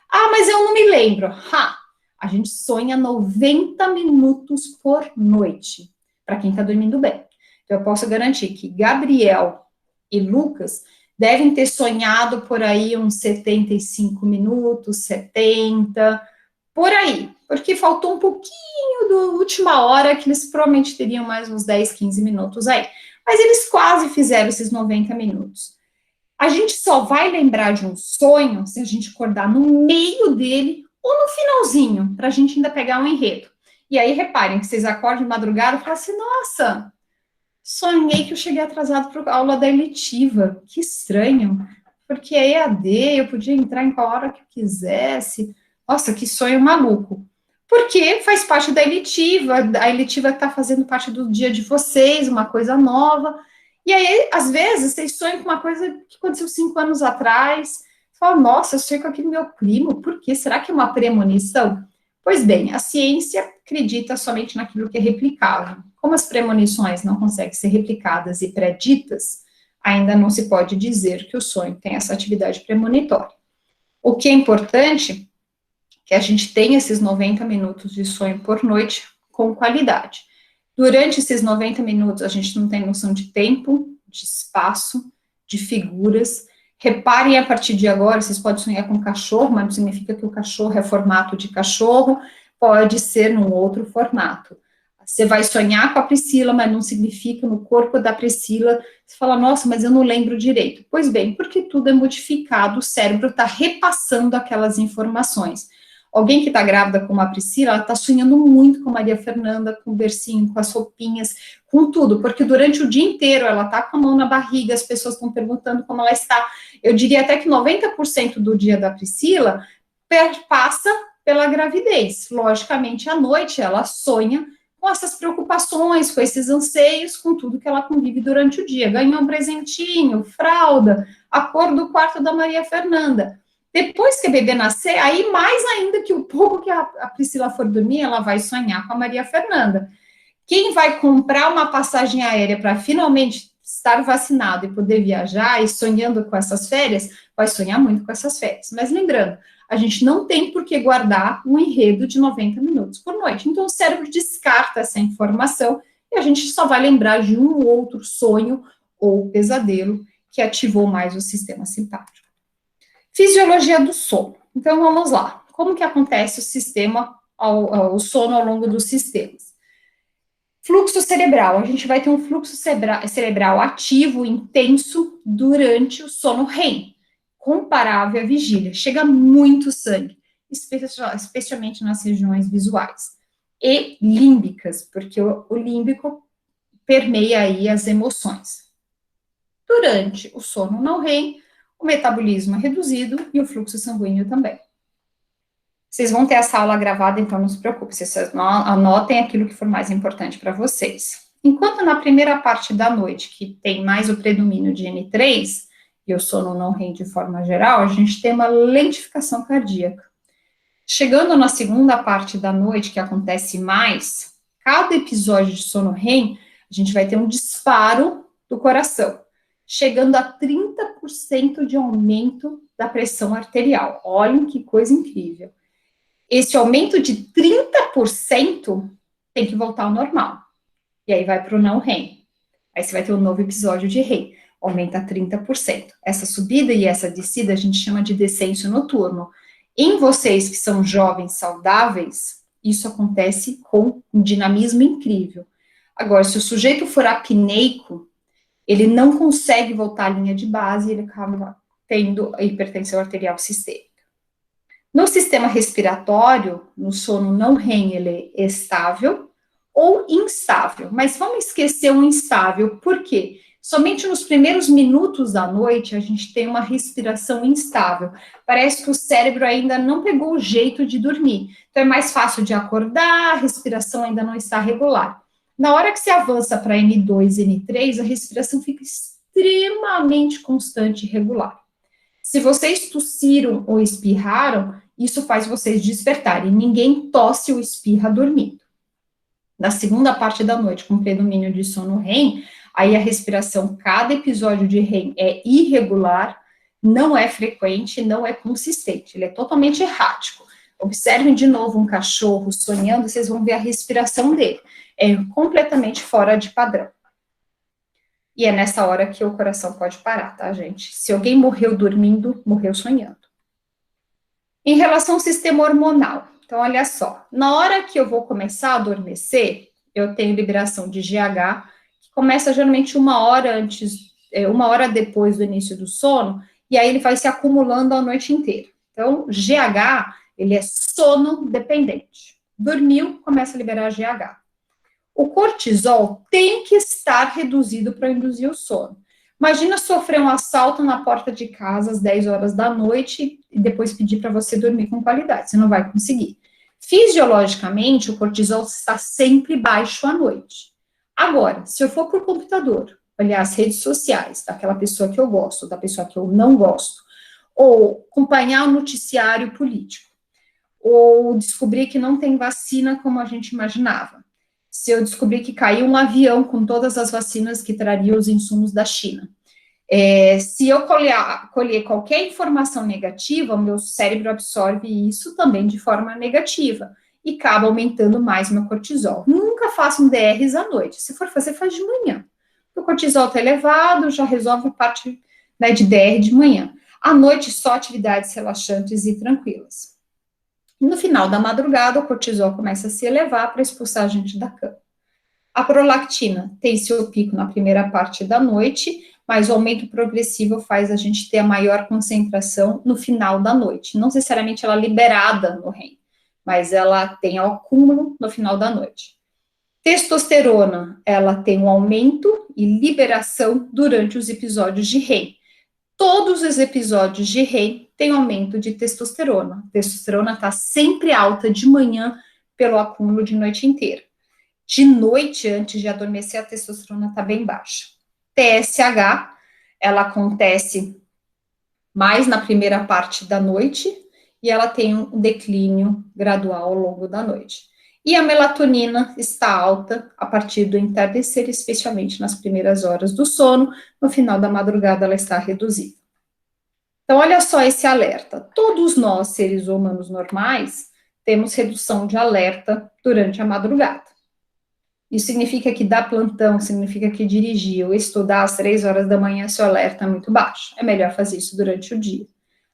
Speaker 1: Ah, mas eu não me lembro. A gente sonha 90 minutos por noite, para quem está dormindo bem. Então, eu posso garantir que Gabriel e Lucas devem ter sonhado por aí uns 75 minutos, 70, por aí, porque faltou um pouquinho da última hora, que eles provavelmente teriam mais uns 10, 15 minutos aí. Mas eles quase fizeram esses 90 minutos. A gente só vai lembrar de um sonho se a gente acordar no meio dele ou no finalzinho, para a gente ainda pegar um enredo. E aí, reparem que vocês acordam de madrugada e falam assim, nossa, sonhei que eu cheguei atrasado para a aula da eletiva. Que estranho, porque é EAD, eu podia entrar em qual hora que eu quisesse. Nossa, que sonho maluco. Porque faz parte da eletiva, a eletiva está fazendo parte do dia de vocês, uma coisa nova. E aí, às vezes, vocês sonham com uma coisa que aconteceu 5 anos atrás. Fala, nossa, eu sonhei com aquele meu primo, por quê? Será que é uma premonição? Pois bem, a ciência acredita somente naquilo que é replicável. Como as premonições não conseguem ser replicadas e preditas, ainda não se pode dizer que o sonho tem essa atividade premonitória. O que é importante é que a gente tenha esses 90 minutos de sonho por noite com qualidade. Durante esses 90 minutos, a gente não tem noção de tempo, de espaço, de figuras. Reparem, a partir de agora, vocês podem sonhar com cachorro, mas não significa que o cachorro é formato de cachorro, pode ser num outro formato. Você vai sonhar com a Priscila, mas não significa no corpo da Priscila. Você fala, nossa, mas eu não lembro direito. Pois bem, porque tudo é modificado, o cérebro está repassando aquelas informações. Alguém que está grávida como a Priscila, ela está sonhando muito com Maria Fernanda, com o bercinho, com as roupinhas, com tudo, porque durante o dia inteiro ela está com a mão na barriga, as pessoas estão perguntando como ela está. Eu diria até que 90% do dia da Priscila passa pela gravidez. Logicamente, à noite ela sonha com essas preocupações, com esses anseios, com tudo que ela convive durante o dia. Ganhou um presentinho, fralda, a cor do quarto da Maria Fernanda. Depois que a bebê nascer, aí mais ainda que o pouco que a Priscila for dormir, ela vai sonhar com a Maria Fernanda. Quem vai comprar uma passagem aérea para finalmente estar vacinado e poder viajar e sonhando com essas férias, vai sonhar muito com essas férias. Mas lembrando, a gente não tem por que guardar um enredo de 90 minutos por noite. Então, o cérebro descarta essa informação e a gente só vai lembrar de um ou outro sonho ou pesadelo que ativou mais o sistema simpático. Fisiologia do sono. Então, vamos lá. Como que acontece o sono ao longo dos sistemas? Fluxo cerebral. A gente vai ter um fluxo cerebral ativo, intenso, durante o sono REM, comparável à vigília. Chega muito sangue, especialmente nas regiões visuais. E límbicas, porque o límbico permeia aí as emoções. Durante o sono não REM, o metabolismo é reduzido e o fluxo sanguíneo também. Vocês vão ter essa aula gravada, então não se preocupem, vocês anotem aquilo que for mais importante para vocês. Enquanto na primeira parte da noite, que tem mais o predomínio de N3, e o sono não REM de forma geral, a gente tem uma lentificação cardíaca. Chegando na segunda parte da noite, que acontece mais, Cada episódio de sono REM, a gente vai ter um disparo do coração, chegando a 30% de aumento da pressão arterial. Olhem que coisa incrível. Esse aumento de 30% tem que voltar ao normal. E aí vai para o não REM. Aí você vai ter um novo episódio de REM. Aumenta 30%. Essa subida e essa descida a gente chama de descenso noturno. Em vocês que são jovens saudáveis, isso acontece com um dinamismo incrível. Agora, se o sujeito for apneico, ele não consegue voltar à linha de base e ele acaba tendo a hipertensão arterial sistêmica. No sistema respiratório, no sono não REM, ele é estável ou instável. Mas vamos esquecer o instável, por quê? Somente nos primeiros minutos da noite a gente tem uma respiração instável. Parece que o cérebro ainda não pegou o jeito de dormir. Então é mais fácil de acordar, a respiração ainda não está regular. Na hora que se avança para N2 e N3, a respiração fica extremamente constante e regular. Se vocês tossiram ou espirraram, isso faz vocês despertarem. Ninguém tosse ou espirra dormindo. Na segunda parte da noite, com predomínio de sono REM, aí a respiração, cada episódio de REM é irregular, não é frequente, não é consistente, ele é totalmente errático. Observem de novo um cachorro sonhando, vocês vão ver a respiração dele. É completamente fora de padrão. E é nessa hora que o coração pode parar, tá, gente? Se alguém morreu dormindo, morreu sonhando. Em relação ao sistema hormonal, então olha só, na hora que eu vou começar a adormecer, eu tenho liberação de GH, que começa geralmente uma hora depois do início do sono, e aí ele vai se acumulando a noite inteira. Então, GH, ele é sono dependente. Dormiu, começa a liberar GH. O cortisol tem que estar reduzido para induzir o sono. Imagina sofrer um assalto na porta de casa às 10 horas da noite e depois pedir para você dormir com qualidade. Você não vai conseguir. Fisiologicamente, o cortisol está sempre baixo à noite. Agora, se eu for para o computador, olhar as redes sociais daquela pessoa que eu gosto, da pessoa que eu não gosto, ou acompanhar o noticiário político, ou descobrir que não tem vacina como a gente imaginava, se eu descobrir que caiu um avião com todas as vacinas que trariam os insumos da China, se eu colher qualquer informação negativa, o meu cérebro absorve isso também de forma negativa e acaba aumentando mais meu cortisol. Nunca façam DRs à noite. Se for fazer, faz de manhã. O cortisol está elevado, já resolve a parte, né, de DR de manhã. À noite, só atividades relaxantes e tranquilas. No final da madrugada, o cortisol começa a se elevar para expulsar a gente da cama. A prolactina tem seu pico na primeira parte da noite, mas o aumento progressivo faz a gente ter a maior concentração no final da noite. Não necessariamente ela é liberada no REM, mas ela tem o acúmulo no final da noite. Testosterona, ela tem um aumento e liberação durante os episódios de REM. Todos os episódios de REM têm aumento de testosterona. A testosterona está sempre alta de manhã pelo acúmulo de noite inteira. De noite, antes de adormecer, a testosterona está bem baixa. TSH, ela acontece mais na primeira parte da noite e ela tem um declínio gradual ao longo da noite. E a melatonina está alta a partir do entardecer, especialmente nas primeiras horas do sono. No final da madrugada, ela está reduzida. Então, olha só esse alerta. Todos nós, seres humanos normais, temos redução de alerta durante a madrugada. Isso significa que dar plantão, significa que dirigir ou estudar às 3 horas da manhã, seu alerta é muito baixo. É melhor fazer isso durante o dia.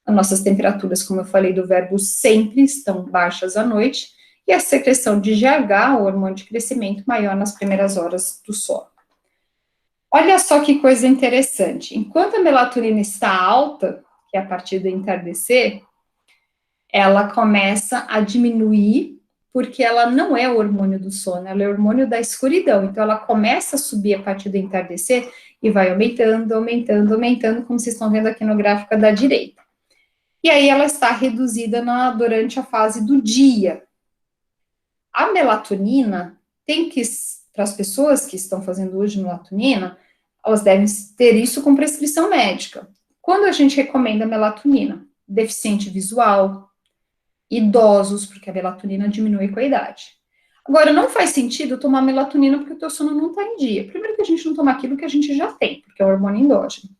Speaker 1: As nossas temperaturas, como eu falei do verbo, sempre estão baixas à noite, e a secreção de GH, o hormônio de crescimento, maior nas primeiras horas do sono. Olha só que coisa interessante. Enquanto a melatonina está alta, que é a partir do entardecer, ela começa a diminuir, porque ela não é o hormônio do sono, ela é o hormônio da escuridão. Então, ela começa a subir a partir do entardecer e vai aumentando, aumentando, aumentando, como vocês estão vendo aqui no gráfico da direita. E aí, ela está reduzida durante a fase do dia. A melatonina tem que, para as pessoas que estão fazendo uso de melatonina, elas devem ter isso com prescrição médica. Quando a gente recomenda melatonina? Deficiente visual, idosos, porque a melatonina diminui com a idade. Agora, não faz sentido tomar melatonina porque o teu sono não está em dia. Primeiro que a gente não toma aquilo que a gente já tem, porque é o hormônio endógeno.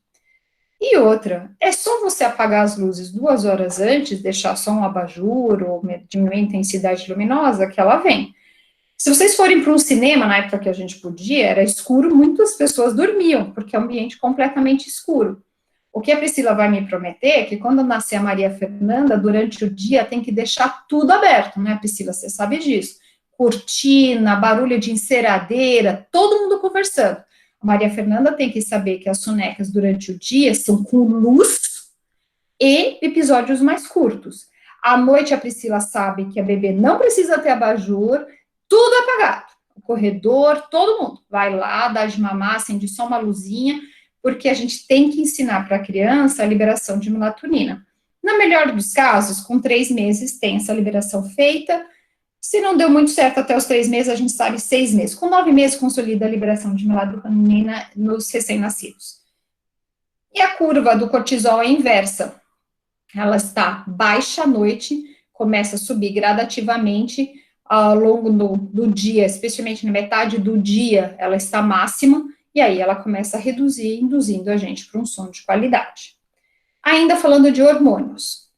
Speaker 1: E outra, é só você apagar as luzes 2 horas antes, deixar só um abajur ou diminuir a intensidade luminosa, que ela vem. Se vocês forem para um cinema, na época que a gente podia, era escuro, muitas pessoas dormiam, porque é um ambiente completamente escuro. O que a Priscila vai me prometer é que quando nascer a Maria Fernanda, durante o dia tem que deixar tudo aberto, né, Priscila? Você sabe disso. Cortina, barulho de enceradeira, todo mundo conversando. A Maria Fernanda tem que saber que as sonecas durante o dia são com luz e episódios mais curtos. À noite, a Priscila sabe que a bebê não precisa ter abajur, tudo apagado. O corredor, todo mundo vai lá, dá de mamar, acende só uma luzinha, porque a gente tem que ensinar para a criança a liberação de melatonina. Na melhor dos casos, com 3 meses tem essa liberação feita. Se não deu muito certo até os 3 meses, a gente sabe 6 meses. Com 9 meses, consolida a liberação de melatonina nos recém-nascidos. E a curva do cortisol é inversa. Ela está baixa à noite, começa a subir gradativamente ao longo do dia, especialmente na metade do dia, ela está máxima, e aí ela começa a reduzir, induzindo a gente para um sono de qualidade. Ainda falando de hormônios.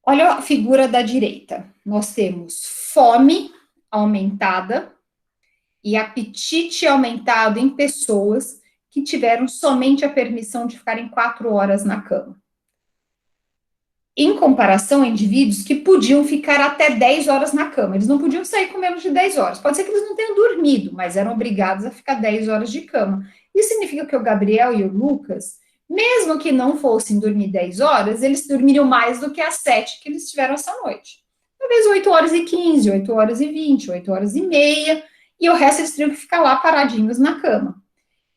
Speaker 1: Olha a figura da direita. Nós temos fome aumentada e apetite aumentado em pessoas que tiveram somente a permissão de ficarem 4 horas na cama. Em comparação a indivíduos que podiam ficar até 10 horas na cama. Eles não podiam sair com menos de 10 horas. Pode ser que eles não tenham dormido, mas eram obrigados a ficar 10 horas de cama. Isso significa que o Gabriel e o Lucas, mesmo que não fossem dormir 10 horas, eles dormiriam mais do que as 7 que eles tiveram essa noite. Talvez 8 horas e 15, 8 horas e 20, 8 horas e meia, e o resto eles teriam que ficar lá paradinhos na cama.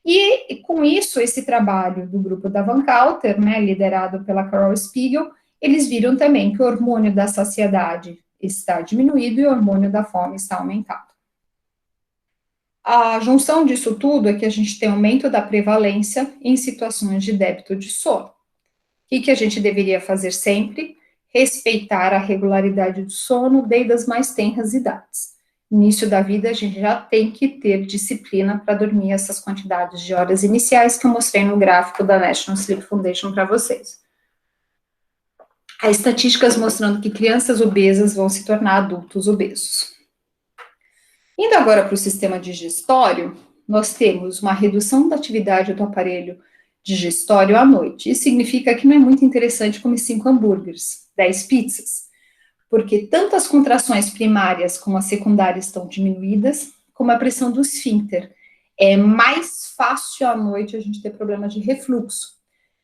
Speaker 1: E com isso, esse trabalho do grupo da Van Calter, né, liderado pela Carol Spiegel, eles viram também que o hormônio da saciedade está diminuído e o hormônio da fome está aumentado. A junção disso tudo é que a gente tem aumento da prevalência em situações de débito de sono. O que a gente deveria fazer sempre? Respeitar a regularidade do sono desde as mais tenras idades. No início da vida, a gente já tem que ter disciplina para dormir essas quantidades de horas iniciais que eu mostrei no gráfico da National Sleep Foundation para vocês. Há estatísticas mostrando que crianças obesas vão se tornar adultos obesos. Indo agora para o sistema digestório, nós temos uma redução da atividade do aparelho digestório à noite. Isso significa que não é muito interessante comer 5 hambúrgueres, 10 pizzas, porque tanto as contrações primárias como as secundárias estão diminuídas, como a pressão do esfíncter. É mais fácil à noite a gente ter problema de refluxo.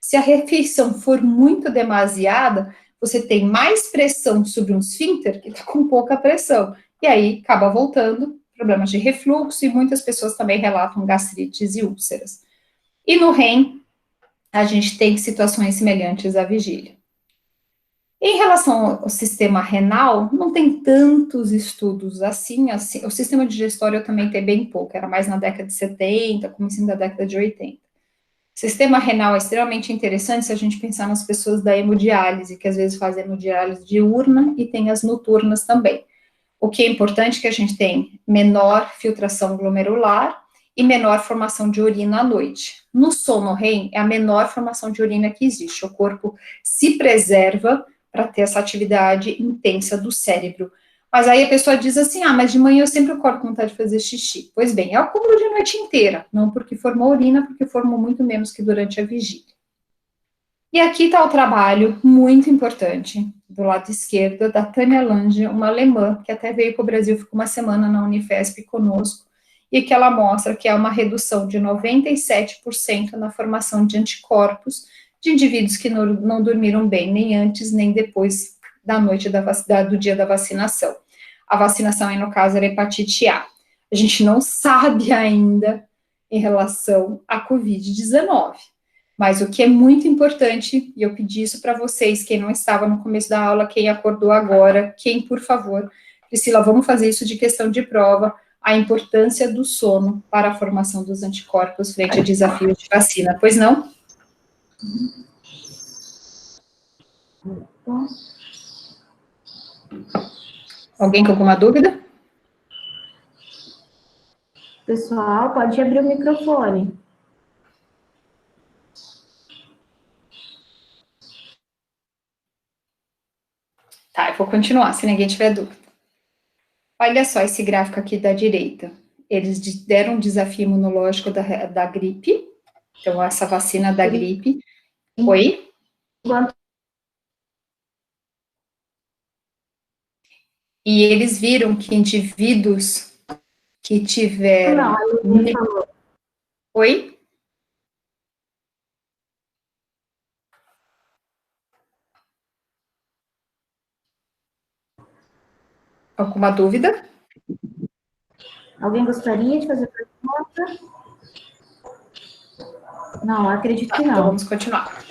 Speaker 1: Se a refeição for muito demasiada, você tem mais pressão sobre um esfíncter que está com pouca pressão. E aí acaba voltando, problemas de refluxo, e muitas pessoas também relatam gastrites e úlceras. E no REM, a gente tem situações semelhantes à vigília. Em relação ao sistema renal, não tem tantos estudos assim, o sistema digestório também tem bem pouco, era mais na década de 70, comecinho da década de 80. O sistema renal é extremamente interessante se a gente pensar nas pessoas da hemodiálise, que às vezes fazem hemodiálise diurna e tem as noturnas também. O que é importante é que a gente tem menor filtração glomerular e menor formação de urina à noite. No sono REM, é a menor formação de urina que existe. O corpo se preserva para ter essa atividade intensa do cérebro. Mas aí a pessoa diz assim, mas de manhã eu sempre acordo com vontade de fazer xixi. Pois bem, é o acúmulo de noite inteira, não porque formou urina, porque formou muito menos que durante a vigília. E aqui está o trabalho muito importante, do lado esquerdo, da Tânia Lange, uma alemã, que até veio para o Brasil, ficou uma semana na Unifesp conosco, e que ela mostra que há uma redução de 97% na formação de anticorpos de indivíduos que não dormiram bem, nem antes, nem depois da noite do dia da vacinação. A vacinação aí, no caso, era hepatite A. A gente não sabe ainda em relação à Covid-19. Mas o que é muito importante, e eu pedi isso para vocês, quem não estava no começo da aula, quem acordou agora, quem, por favor, Priscila, vamos fazer isso de questão de prova, a importância do sono para a formação dos anticorpos frente a desafios de vacina. Pois não? Alguém com alguma dúvida?
Speaker 4: Pessoal, pode abrir o microfone.
Speaker 1: Tá, eu vou continuar, se ninguém tiver dúvida. Olha só esse gráfico aqui da direita. Eles deram um desafio imunológico da gripe. Então, essa vacina da gripe. Oi? E eles viram que indivíduos que tiveram...
Speaker 4: Não,
Speaker 1: Oi? Alguma dúvida?
Speaker 4: Alguém gostaria de fazer pergunta? Não, acredito que
Speaker 1: Então
Speaker 4: não.
Speaker 1: vamos continuar.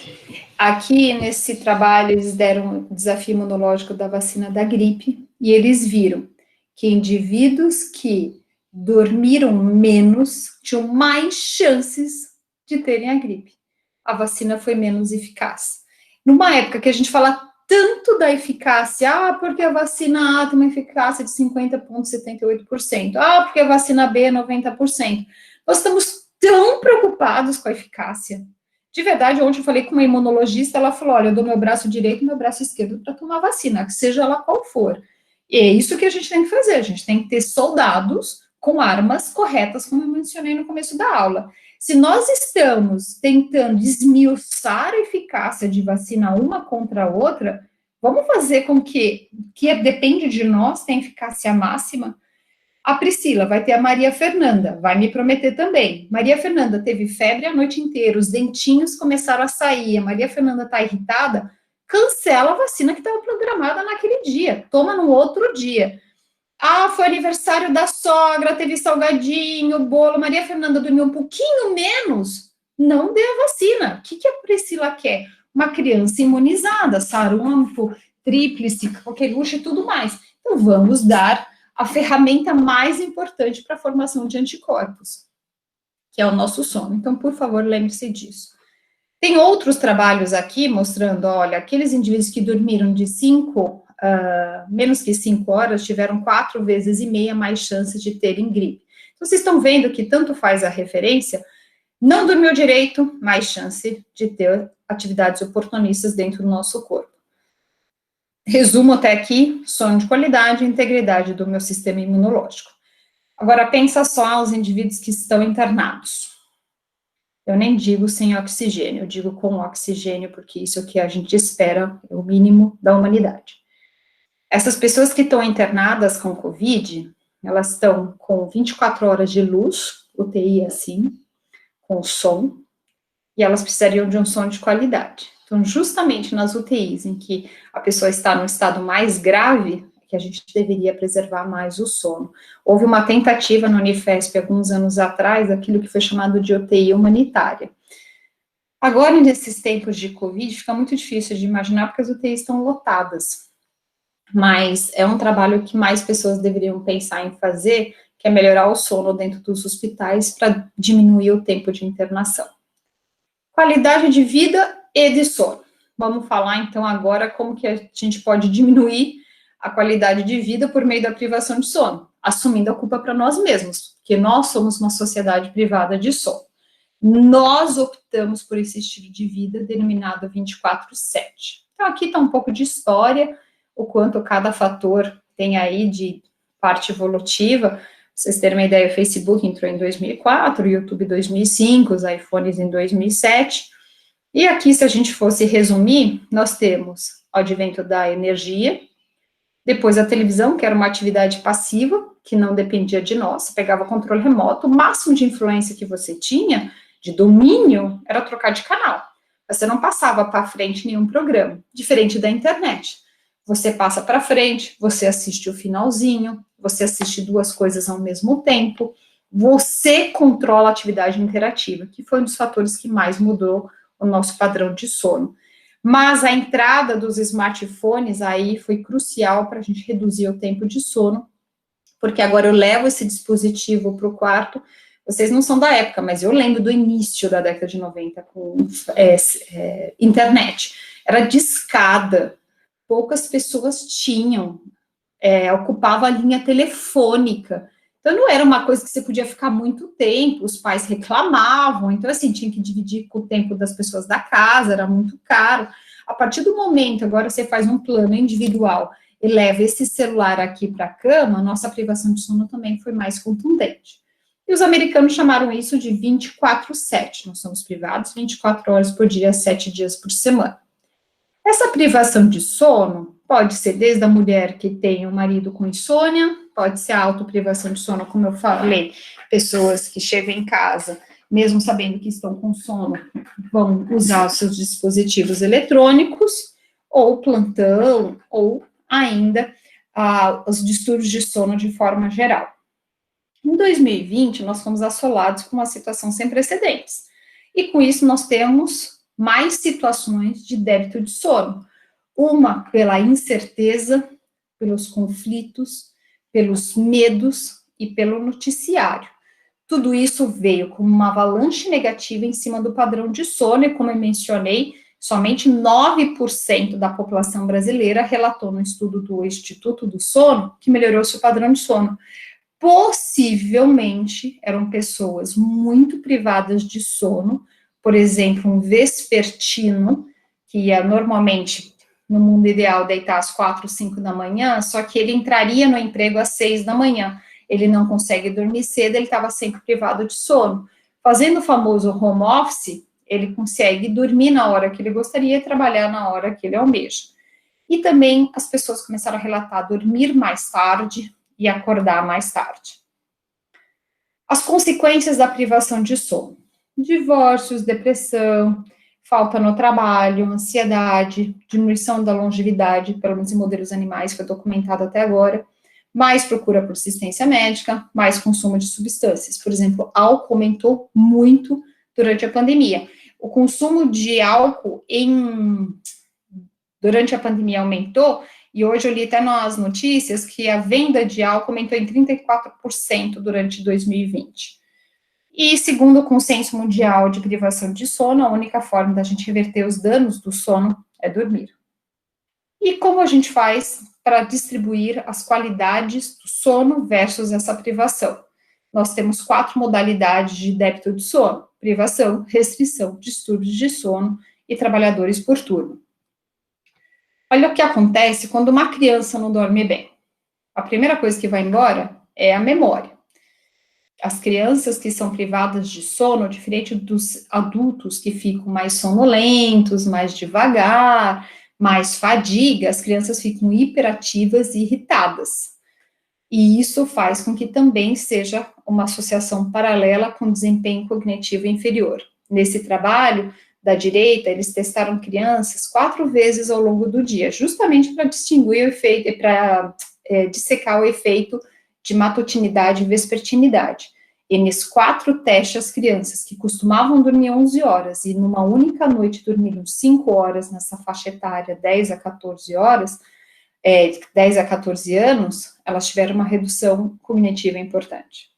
Speaker 1: Aqui, nesse trabalho, eles deram o desafio imunológico da vacina da gripe e eles viram que indivíduos que dormiram menos tinham mais chances de terem a gripe. A vacina foi menos eficaz. Numa época que a gente fala tanto da eficácia, porque a vacina A tem uma eficácia de 50,78%, porque a vacina B é 90%. Nós estamos tão preocupados com a eficácia. De verdade, ontem eu falei com uma imunologista, ela falou, olha, eu dou meu braço direito e meu braço esquerdo para tomar vacina, seja ela qual for. E é isso que a gente tem que fazer, a gente tem que ter soldados com armas corretas, como eu mencionei no começo da aula. Se nós estamos tentando esmiuçar a eficácia de vacina uma contra a outra, vamos fazer com que depende de nós, tenha eficácia máxima. A Priscila vai ter a Maria Fernanda, vai me prometer também. Maria Fernanda teve febre a noite inteira, os dentinhos começaram a sair, a Maria Fernanda está irritada, cancela a vacina que estava programada naquele dia, toma no outro dia. Foi aniversário da sogra, teve salgadinho, bolo, Maria Fernanda dormiu um pouquinho menos, não dê a vacina. O que a Priscila quer? Uma criança imunizada, sarampo, tríplice, coqueluche e tudo mais. Então, vamos dar a ferramenta mais importante para a formação de anticorpos, que é o nosso sono. Então, por favor, lembre-se disso. Tem outros trabalhos aqui mostrando, olha, aqueles indivíduos que dormiram de menos que 5 horas tiveram 4,5 vezes mais chance de terem gripe. Então, vocês estão vendo que tanto faz a referência, não dormiu direito, mais chance de ter atividades oportunistas dentro do nosso corpo. Resumo até aqui, sono de qualidade e integridade do meu sistema imunológico. Agora, pensa só os indivíduos que estão internados. Eu nem digo sem oxigênio, eu digo com oxigênio, porque isso é o que a gente espera, é o mínimo da humanidade. Essas pessoas que estão internadas com Covid, elas estão com 24 horas de luz, UTI assim, com som, e elas precisariam de um sono de qualidade. Então, justamente nas UTIs em que a pessoa está no estado mais grave, que a gente deveria preservar mais o sono. Houve uma tentativa no Unifesp, alguns anos atrás, daquilo que foi chamado de UTI humanitária. Agora, nesses tempos de Covid, fica muito difícil de imaginar, porque as UTIs estão lotadas. Mas é um trabalho que mais pessoas deveriam pensar em fazer, que é melhorar o sono dentro dos hospitais para diminuir o tempo de internação. Qualidade de vida e de sono. Vamos falar, então, agora como que a gente pode diminuir a qualidade de vida por meio da privação de sono, assumindo a culpa para nós mesmos, porque nós somos uma sociedade privada de sono. Nós optamos por esse estilo de vida denominado 24/7. Então, aqui está um pouco de história, o quanto cada fator tem aí de parte evolutiva. Pra vocês terem uma ideia, o Facebook entrou em 2004, o YouTube em 2005, os iPhones em 2007. E aqui, se a gente fosse resumir, nós temos o advento da energia, depois a televisão, que era uma atividade passiva, que não dependia de nós, você pegava controle remoto, o máximo de influência que você tinha, de domínio, era trocar de canal. Você não passava para frente nenhum programa, diferente da internet. Você passa para frente, você assiste o finalzinho, você assiste 2 coisas ao mesmo tempo, você controla a atividade interativa, que foi um dos fatores que mais mudou o nosso padrão de sono. Mas a entrada dos smartphones aí foi crucial para a gente reduzir o tempo de sono, porque agora eu levo esse dispositivo para o quarto. Vocês não são da época, mas eu lembro do início da década de 90 com internet. Era discada, poucas pessoas tinham, ocupava a linha telefônica. Então, não era uma coisa que você podia ficar muito tempo, os pais reclamavam, então, assim, tinha que dividir com o tempo das pessoas da casa, era muito caro. A partir do momento, agora você faz um plano individual e leva esse celular aqui para a cama, a nossa privação de sono também foi mais contundente. E os americanos chamaram isso de 24/7, nós somos privados 24 horas por dia, 7 dias por semana. Essa privação de sono pode ser desde a mulher que tem um marido com insônia, pode ser a autoprivação de sono, como eu falei, pessoas que chegam em casa, mesmo sabendo que estão com sono, vão usar os seus dispositivos eletrônicos, ou plantão, ou ainda os distúrbios de sono de forma geral. Em 2020, nós fomos assolados com uma situação sem precedentes, e com isso nós temos mais situações de débito de sono. Uma pela incerteza, pelos conflitos, pelos medos e pelo noticiário. Tudo isso veio como uma avalanche negativa em cima do padrão de sono, e como eu mencionei, somente 9% da população brasileira relatou no estudo do Instituto do Sono que melhorou seu padrão de sono. Possivelmente eram pessoas muito privadas de sono, por exemplo, um vespertino, que ia normalmente, no mundo ideal, deitar às 4, 5 da manhã, só que ele entraria no emprego às 6 da manhã. Ele não consegue dormir cedo, ele estava sempre privado de sono. Fazendo o famoso home office, ele consegue dormir na hora que ele gostaria e trabalhar na hora que ele almeja. E também as pessoas começaram a relatar dormir mais tarde e acordar mais tarde. As consequências da privação de sono: divórcios, depressão, falta no trabalho, ansiedade, diminuição da longevidade, pelo menos em modelos animais, foi documentado até agora, mais procura por assistência médica, mais consumo de substâncias. Por exemplo, álcool aumentou muito durante a pandemia. O consumo de álcool durante a pandemia aumentou, e hoje eu li até nas notícias que a venda de álcool aumentou em 34% durante 2020. E, segundo o Consenso Mundial de Privação de Sono, a única forma da gente reverter os danos do sono é dormir. E como a gente faz para distribuir as qualidades do sono versus essa privação? Nós temos 4 modalidades de débito de sono: privação, restrição, distúrbios de sono e trabalhadores por turno. Olha o que acontece quando uma criança não dorme bem. A primeira coisa que vai embora é a memória. As crianças que são privadas de sono, diferente dos adultos que ficam mais sonolentos, mais devagar, mais fadiga, as crianças ficam hiperativas e irritadas. E isso faz com que também seja uma associação paralela com desempenho cognitivo inferior. Nesse trabalho da direita, eles testaram crianças 4 vezes ao longo do dia, justamente para distinguir o efeito, para dissecar o efeito de matutinidade e vespertinidade. E nesses 4 testes, as crianças que costumavam dormir 11 horas e numa única noite dormiram 5 horas nessa faixa etária, 10 a 14 horas, 10 a 14 anos, elas tiveram uma redução cognitiva importante.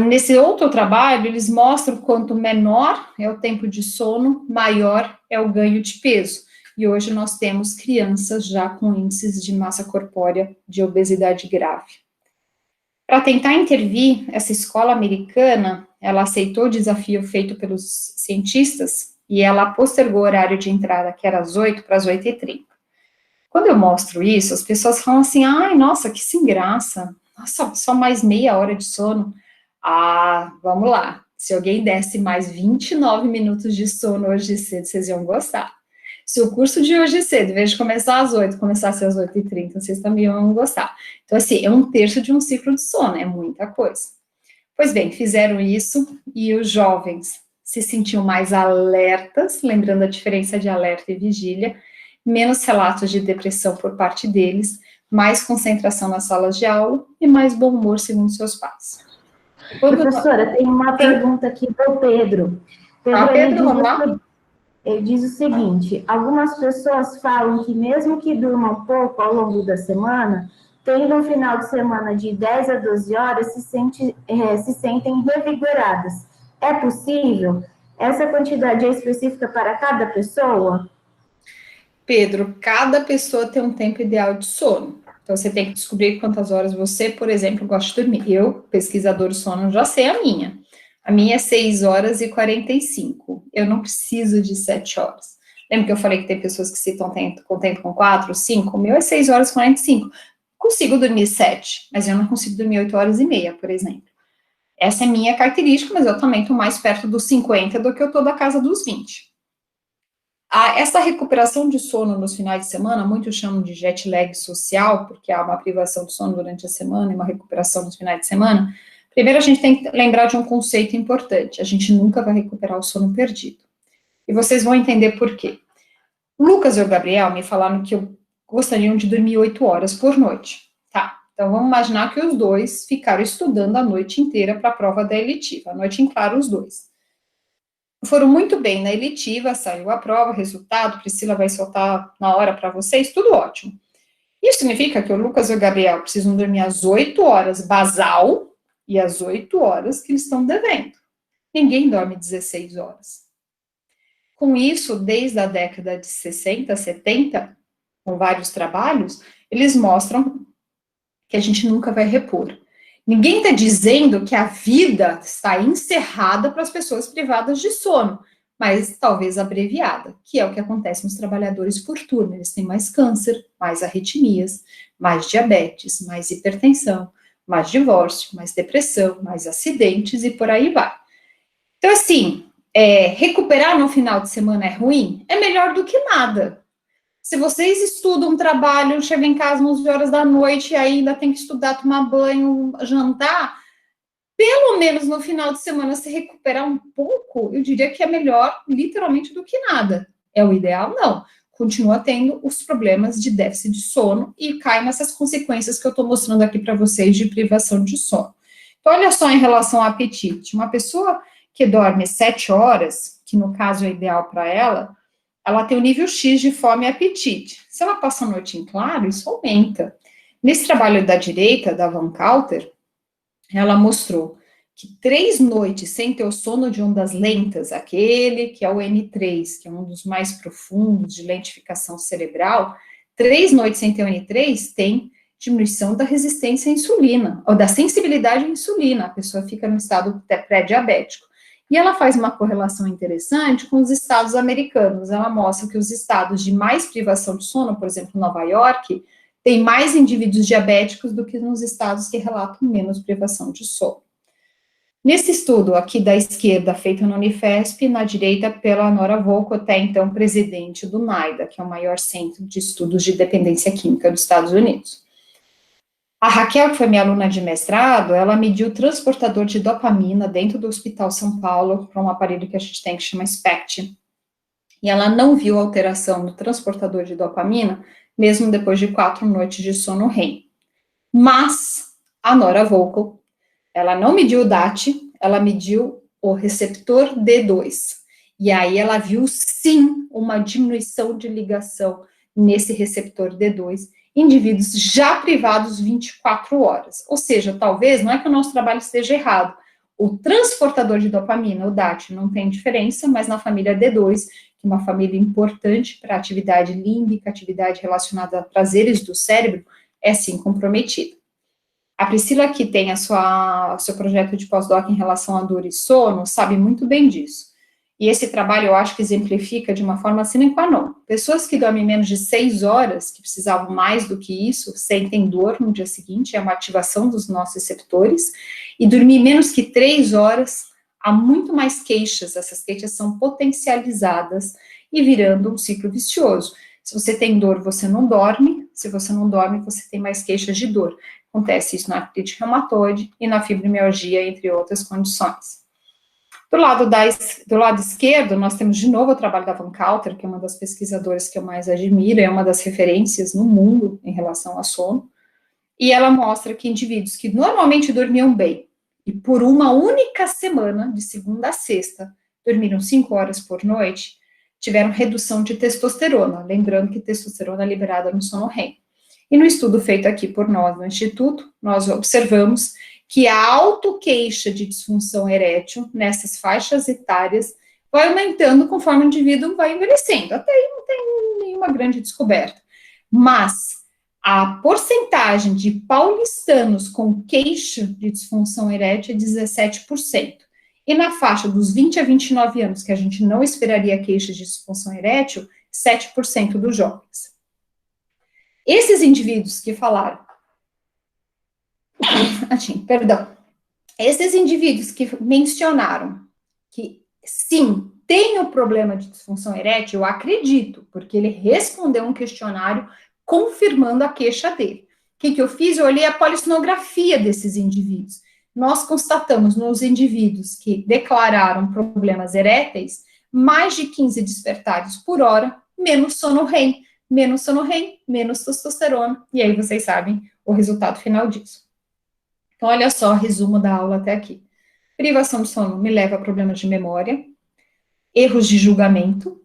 Speaker 1: Nesse outro trabalho, eles mostram quanto menor é o tempo de sono, maior é o ganho de peso. E hoje nós temos crianças já com índices de massa corpórea de obesidade grave. Para tentar intervir, essa escola americana, ela aceitou o desafio feito pelos cientistas e ela postergou o horário de entrada, que era às 8 para as 8h30. Quando eu mostro isso, as pessoas falam assim: ai, nossa, que sem graça, nossa, só mais meia hora de sono. Vamos lá, se alguém desse mais 29 minutos de sono hoje cedo, vocês iam gostar. Se o curso de hoje cedo, em vez de começar às 8, começasse às 8h30, vocês também iam gostar. Então, assim, é 1/3 de um ciclo de sono, é muita coisa. Pois bem, fizeram isso e os jovens se sentiam mais alertas, lembrando a diferença de alerta e vigília, menos relatos de depressão por parte deles, mais concentração nas salas de aula e mais bom humor, segundo seus pais.
Speaker 4: Professora, tem uma pergunta aqui do Pedro.
Speaker 1: Pedro, vamos lá.
Speaker 4: Ele diz o seguinte: algumas pessoas falam que mesmo que durmam pouco ao longo da semana, tendo um final de semana de 10 a 12 horas, se sentem revigoradas. É possível? Essa quantidade é específica para cada pessoa?
Speaker 1: Pedro, cada pessoa tem um tempo ideal de sono. Então, você tem que descobrir quantas horas você, por exemplo, gosta de dormir. Eu, pesquisador de sono, já sei a minha. A minha é 6 horas e 45. Eu não preciso de 7 horas. Lembra que eu falei que tem pessoas que se contentam com 4, 5? O meu é 6 horas e 45. Consigo dormir 7, mas eu não consigo dormir 8 horas e meia, por exemplo. Essa é minha característica, mas eu também estou mais perto dos 50 do que eu estou da casa dos 20. Essa recuperação de sono nos finais de semana, muitos chamam de jet lag social, porque há uma privação de sono durante a semana e uma recuperação nos finais de semana. Primeiro, a gente tem que lembrar de um conceito importante: a gente nunca vai recuperar o sono perdido. E vocês vão entender por quê. O Lucas e o Gabriel me falaram que gostariam de dormir 8 horas por noite. Tá, então vamos imaginar que os dois ficaram estudando a noite inteira para a prova da eletiva, a noite em claro os dois. Foram muito bem na eletiva, saiu a prova, resultado, Priscila vai soltar na hora para vocês, tudo ótimo. Isso significa que o Lucas e o Gabriel precisam dormir as 8 horas basal e as 8 horas que eles estão devendo. Ninguém dorme 16 horas. Com isso, desde a década de 60, 70, com vários trabalhos, eles mostram que a gente nunca vai repor. Ninguém está dizendo que a vida está encerrada para as pessoas privadas de sono, mas talvez abreviada, que é o que acontece nos trabalhadores por turno. Eles têm mais câncer, mais arritmias, mais diabetes, mais hipertensão, mais divórcio, mais depressão, mais acidentes e por aí vai. Então, assim, recuperar no final de semana é ruim? É melhor do que nada. Se vocês estudam, trabalham, chegam em casa às 11 horas da noite e ainda tem que estudar, tomar banho, jantar, pelo menos no final de semana se recuperar um pouco, eu diria que é melhor literalmente do que nada. É o ideal? Não. Continua tendo os problemas de déficit de sono e cai nessas consequências que eu estou mostrando aqui para vocês de privação de sono. Então, olha só em relação ao apetite. Uma pessoa que dorme 7 horas, que no caso é ideal para ela tem o nível X de fome e apetite. Se ela passa a noite em claro, isso aumenta. Nesse trabalho da direita, da Van Coulter, ela mostrou que 3 noites sem ter o sono de ondas lentas, aquele que é o N3, que é um dos mais profundos de lentificação cerebral, 3 noites sem ter o N3 tem diminuição da resistência à insulina, ou da sensibilidade à insulina, a pessoa fica no estado pré-diabético. E ela faz uma correlação interessante com os estados americanos. Ela mostra que os estados de mais privação de sono, por exemplo, Nova York, tem mais indivíduos diabéticos do que nos estados que relatam menos privação de sono. Nesse estudo aqui da esquerda, feito na Unifesp, na direita pela Nora Volkow, até então presidente do NIDA, que é o maior centro de estudos de dependência química dos Estados Unidos. A Raquel, que foi minha aluna de mestrado, ela mediu o transportador de dopamina dentro do Hospital São Paulo para um aparelho que a gente tem que chama SPECT. E ela não viu alteração no transportador de dopamina, mesmo depois de 4 noites de sono REM. Mas a Nora Volkow, ela não mediu o DAT, ela mediu o receptor D2. E aí ela viu, sim, uma diminuição de ligação nesse receptor D2, indivíduos já privados 24 horas. Ou seja, talvez, não é que o nosso trabalho esteja errado, o transportador de dopamina, o DAT, não tem diferença, mas na família D2, que é uma família importante para atividade límbica, atividade relacionada a prazeres do cérebro, é sim comprometida. A Priscila, que tem seu projeto de pós-doc em relação à dor e sono, sabe muito bem disso. E esse trabalho, eu acho que exemplifica de uma forma sine qua non. Pessoas que dormem menos de 6 horas, que precisavam mais do que isso, sentem dor no dia seguinte, é uma ativação dos nossos receptores, e dormir menos que 3 horas, há muito mais queixas, essas queixas são potencializadas e virando um ciclo vicioso. Se você tem dor, você não dorme, se você não dorme, você tem mais queixas de dor. Acontece isso na artrite reumatoide e na fibromialgia, entre outras condições. Do lado esquerdo, nós temos de novo o trabalho da Van Coulter, que é uma das pesquisadoras que eu mais admiro, é uma das referências no mundo em relação ao sono, e ela mostra que indivíduos que normalmente dormiam bem, e por uma única semana, de segunda a sexta, dormiram 5 horas por noite, tiveram redução de testosterona, lembrando que testosterona é liberada no sono REM. E no estudo feito aqui por nós no Instituto, nós observamos que a autoqueixa de disfunção erétil nessas faixas etárias vai aumentando conforme o indivíduo vai envelhecendo. Até aí não tem nenhuma grande descoberta. Mas A porcentagem de paulistanos com queixa de disfunção erétil é 17%. E na faixa dos 20 a 29 anos, que a gente não esperaria queixa de disfunção erétil, 7% dos jovens. Esses indivíduos que falaram, esses indivíduos que mencionaram que sim, tem o problema de disfunção erétil, eu acredito, porque ele respondeu um questionário confirmando a queixa dele. O que eu fiz? Eu olhei a polissonografia desses indivíduos. Nós constatamos nos indivíduos que declararam problemas eréteis, mais de 15 despertares por hora, menos sono REM, menos testosterona, e aí vocês sabem o resultado final disso. Então, olha só, resumo da aula até aqui. Privação de sono me leva a problemas de memória, erros de julgamento,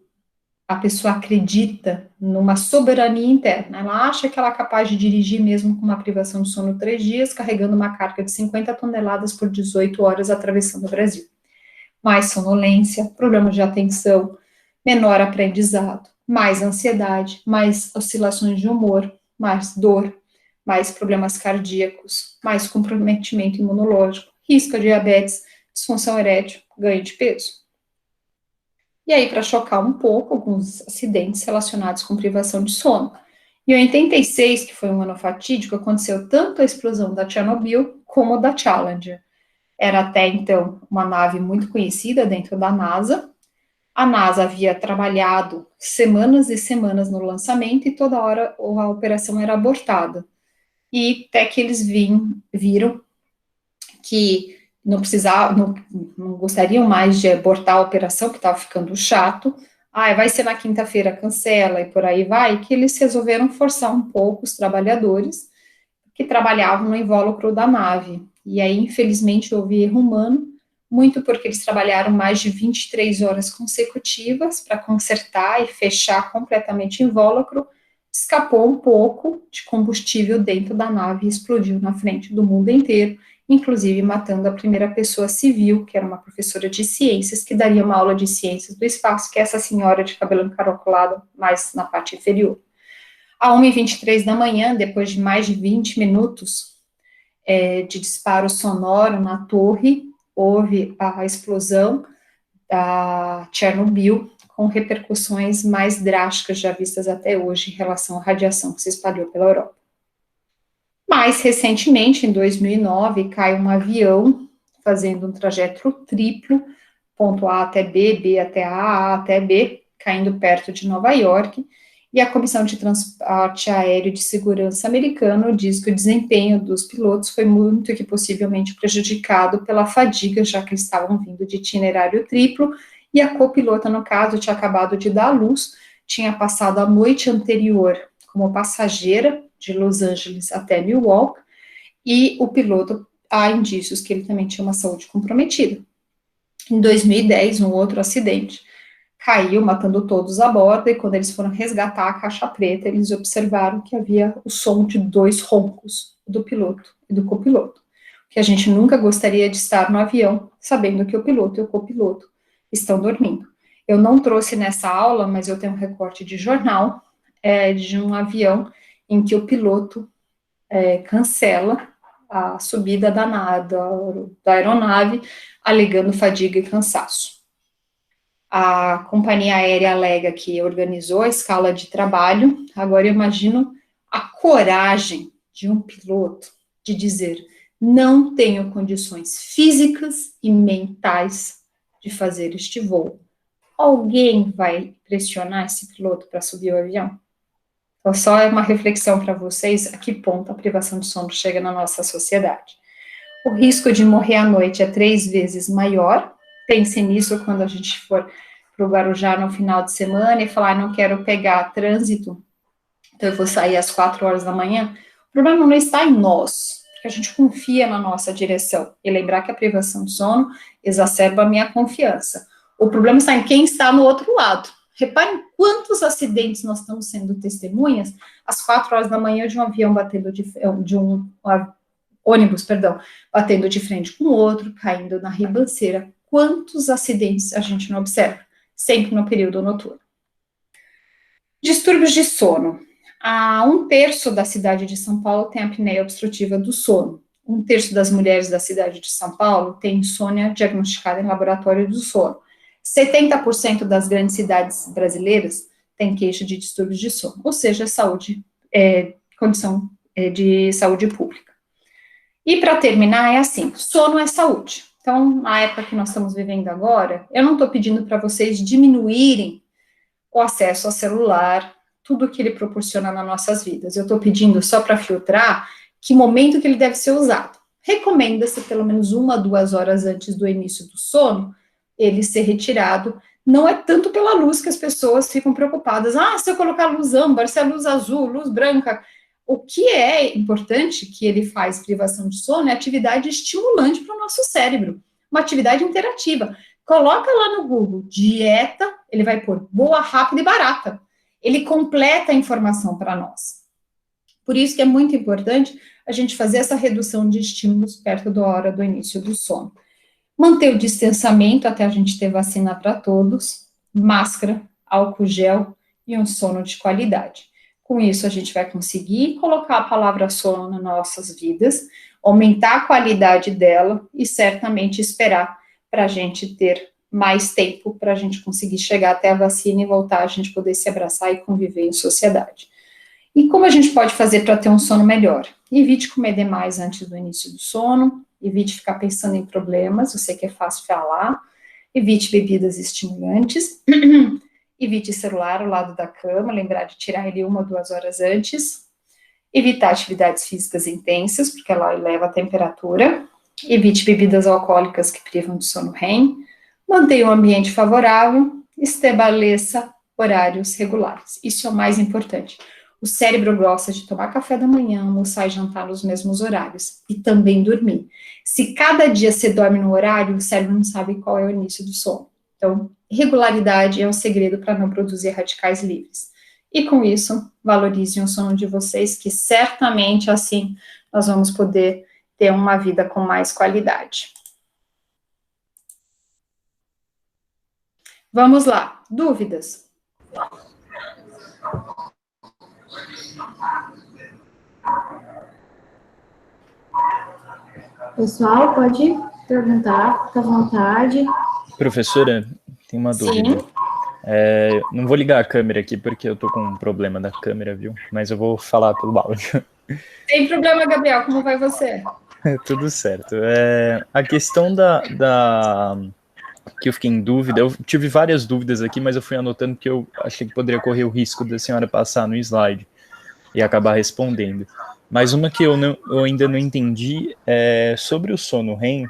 Speaker 1: a pessoa acredita numa soberania interna, ela acha que ela é capaz de dirigir mesmo com uma privação de sono 3 dias, carregando uma carga de 50 toneladas por 18 horas atravessando o Brasil. Mais sonolência, problemas de atenção, menor aprendizado, mais ansiedade, mais oscilações de humor, mais dor, mais problemas cardíacos, mais comprometimento imunológico, risco de diabetes, disfunção erétil, ganho de peso. E aí, para chocar um pouco, alguns acidentes relacionados com privação de sono. E em 86, que foi um ano fatídico, aconteceu tanto a explosão da Chernobyl como da Challenger. Era até então uma nave muito conhecida dentro da NASA. A NASA havia trabalhado semanas e semanas no lançamento e toda hora a operação era abortada. E até que eles viram que não gostariam mais de abortar a operação, que estava ficando chato. Vai ser na quinta-feira, cancela, e por aí vai, que eles resolveram forçar um pouco os trabalhadores que trabalhavam no invólucro da nave. E aí, infelizmente, houve erro humano, muito porque eles trabalharam mais de 23 horas consecutivas para consertar e fechar completamente o invólucro, escapou um pouco de combustível dentro da nave e explodiu na frente do mundo inteiro, inclusive matando a primeira pessoa civil, que era uma professora de ciências, que daria uma aula de ciências do espaço, que é essa senhora de cabelo encaracolado, mais na parte inferior. À 1h23 da manhã, depois de mais de 20 minutos de disparo sonoro na torre, houve a explosão da Chernobyl, com repercussões mais drásticas já vistas até hoje em relação à radiação que se espalhou pela Europa. Mais recentemente, em 2009, cai um avião fazendo um trajeto triplo, ponto A até B, B até A até B, caindo perto de Nova York, e a Comissão de Transporte Aéreo de Segurança americano diz que o desempenho dos pilotos foi muito que possivelmente prejudicado pela fadiga, já que eles estavam vindo de itinerário triplo, e a copilota, no caso, tinha acabado de dar à luz, tinha passado a noite anterior como passageira de Los Angeles até Milwaukee, e o piloto, há indícios que ele também tinha uma saúde comprometida. Em 2010, um outro acidente, caiu, matando todos a bordo, e quando eles foram resgatar a caixa preta, eles observaram que havia o som de 2 roncos do piloto e do copiloto, que a gente nunca gostaria de estar no avião, sabendo que o piloto e o copiloto estão dormindo. Eu não trouxe nessa aula, mas eu tenho um recorte de jornal, de um avião em que o piloto cancela a subida da aeronave, alegando fadiga e cansaço. A companhia aérea alega que organizou a escala de trabalho. Agora eu imagino a coragem de um piloto de dizer: não tenho condições físicas e mentais de fazer este voo. Alguém vai pressionar esse piloto para subir o avião? Então, só é uma reflexão para vocês a que ponto a privação de sono chega na nossa sociedade. O risco de morrer à noite é 3 vezes maior. Pensem nisso quando a gente for para o Guarujá no final de semana e falar: não quero pegar trânsito, então eu vou sair às 4 horas da manhã. O problema não está em nós, porque a gente confia na nossa direção. E lembrar que a privação de sono exacerba a minha confiança. O problema está em quem está no outro lado. Reparem quantos acidentes nós estamos sendo testemunhas às 4 horas da manhã de um avião batendo ônibus, batendo de frente com o outro, caindo na ribanceira. Quantos acidentes a gente não observa? Sempre no período noturno. Distúrbios de sono. Um terço da cidade de São Paulo tem apneia obstrutiva do sono. Um terço das mulheres da cidade de São Paulo tem insônia diagnosticada em laboratório do sono. 70% das grandes cidades brasileiras têm queixa de distúrbios de sono, ou seja, condição de saúde pública. E para terminar, é assim, sono é saúde. Então, na época que nós estamos vivendo agora, eu não estou pedindo para vocês diminuírem o acesso ao celular, tudo que ele proporciona nas nossas vidas. Eu estou pedindo só para filtrar que momento que ele deve ser usado. Recomenda-se pelo menos 1 a 2 horas antes do início do sono, ele ser retirado. Não é tanto pela luz que as pessoas ficam preocupadas. Se eu colocar luz âmbar, se é luz azul, luz branca. O que é importante que ele faz privação de sono é atividade estimulante para o nosso cérebro. Uma atividade interativa. Coloca lá no Google, dieta, ele vai pôr boa, rápida e barata. Ele completa a informação para nós. Por isso que é muito importante a gente fazer essa redução de estímulos perto da hora do início do sono. Manter o distanciamento até a gente ter vacina para todos, máscara, álcool gel e um sono de qualidade. Com isso, a gente vai conseguir colocar a palavra sono nas nossas vidas, aumentar a qualidade dela e certamente esperar para a gente ter mais tempo para a gente conseguir chegar até a vacina e voltar a gente poder se abraçar e conviver em sociedade. E como a gente pode fazer para ter um sono melhor? Evite comer demais antes do início do sono, evite ficar pensando em problemas, eu sei que é fácil falar, evite bebidas estimulantes, evite celular ao lado da cama, lembrar de tirar ele 1 ou 2 horas antes, evitar atividades físicas intensas, porque ela eleva a temperatura, evite bebidas alcoólicas que privam de sono REM, mantenha um ambiente favorável, estabeleça horários regulares, isso é o mais importante. O cérebro gosta de tomar café da manhã, almoçar e jantar nos mesmos horários, e também dormir. Se cada dia você dorme no horário, o cérebro não sabe qual é o início do sono. Então, regularidade é o segredo para não produzir radicais livres. E com isso, valorizem o sono de vocês, que certamente assim nós vamos poder ter uma vida com mais qualidade. Vamos lá, dúvidas?
Speaker 4: Pessoal, pode perguntar, fica à vontade.
Speaker 3: Professora, tem uma dúvida.
Speaker 1: Sim.
Speaker 3: Não vou ligar a câmera aqui porque eu tô com um problema da câmera, viu? Mas eu vou falar pelo áudio.
Speaker 1: Sem problema, Gabriel, como vai você?
Speaker 3: Tudo certo. A questão que eu fiquei em dúvida, eu tive várias dúvidas aqui, mas eu fui anotando porque eu achei que poderia correr o risco da senhora passar no slide e acabar respondendo. Mas uma que eu ainda não entendi é sobre o sono REM.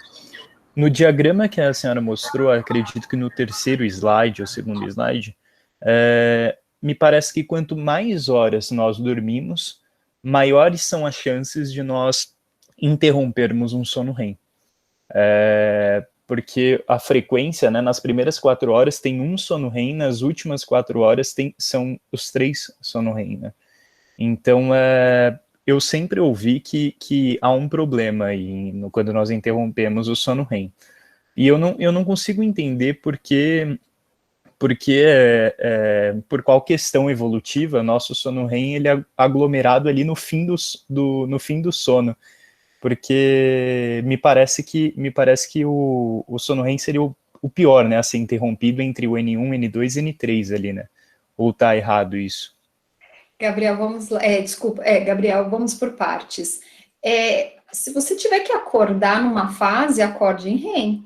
Speaker 3: No diagrama que a senhora mostrou, acredito que no terceiro slide, ou segundo slide, me parece que quanto mais horas nós dormimos, maiores são as chances de nós interrompermos um sono REM. Porque a frequência, né, nas primeiras 4 horas tem um sono REM, nas últimas 4 horas são os 3 sono REM, né? Então, eu sempre ouvi que há um problema aí quando nós interrompemos o sono REM. E eu não consigo entender porque por qual questão evolutiva, nosso sono REM ele é aglomerado ali no fim do sono. Porque me parece que o sono REM seria o pior, né, a ser interrompido entre o N1, N2 e N3 ali, né? Ou tá errado isso?
Speaker 1: Gabriel, vamos lá. Gabriel, vamos por partes. Se você tiver que acordar numa fase, acorde em REM.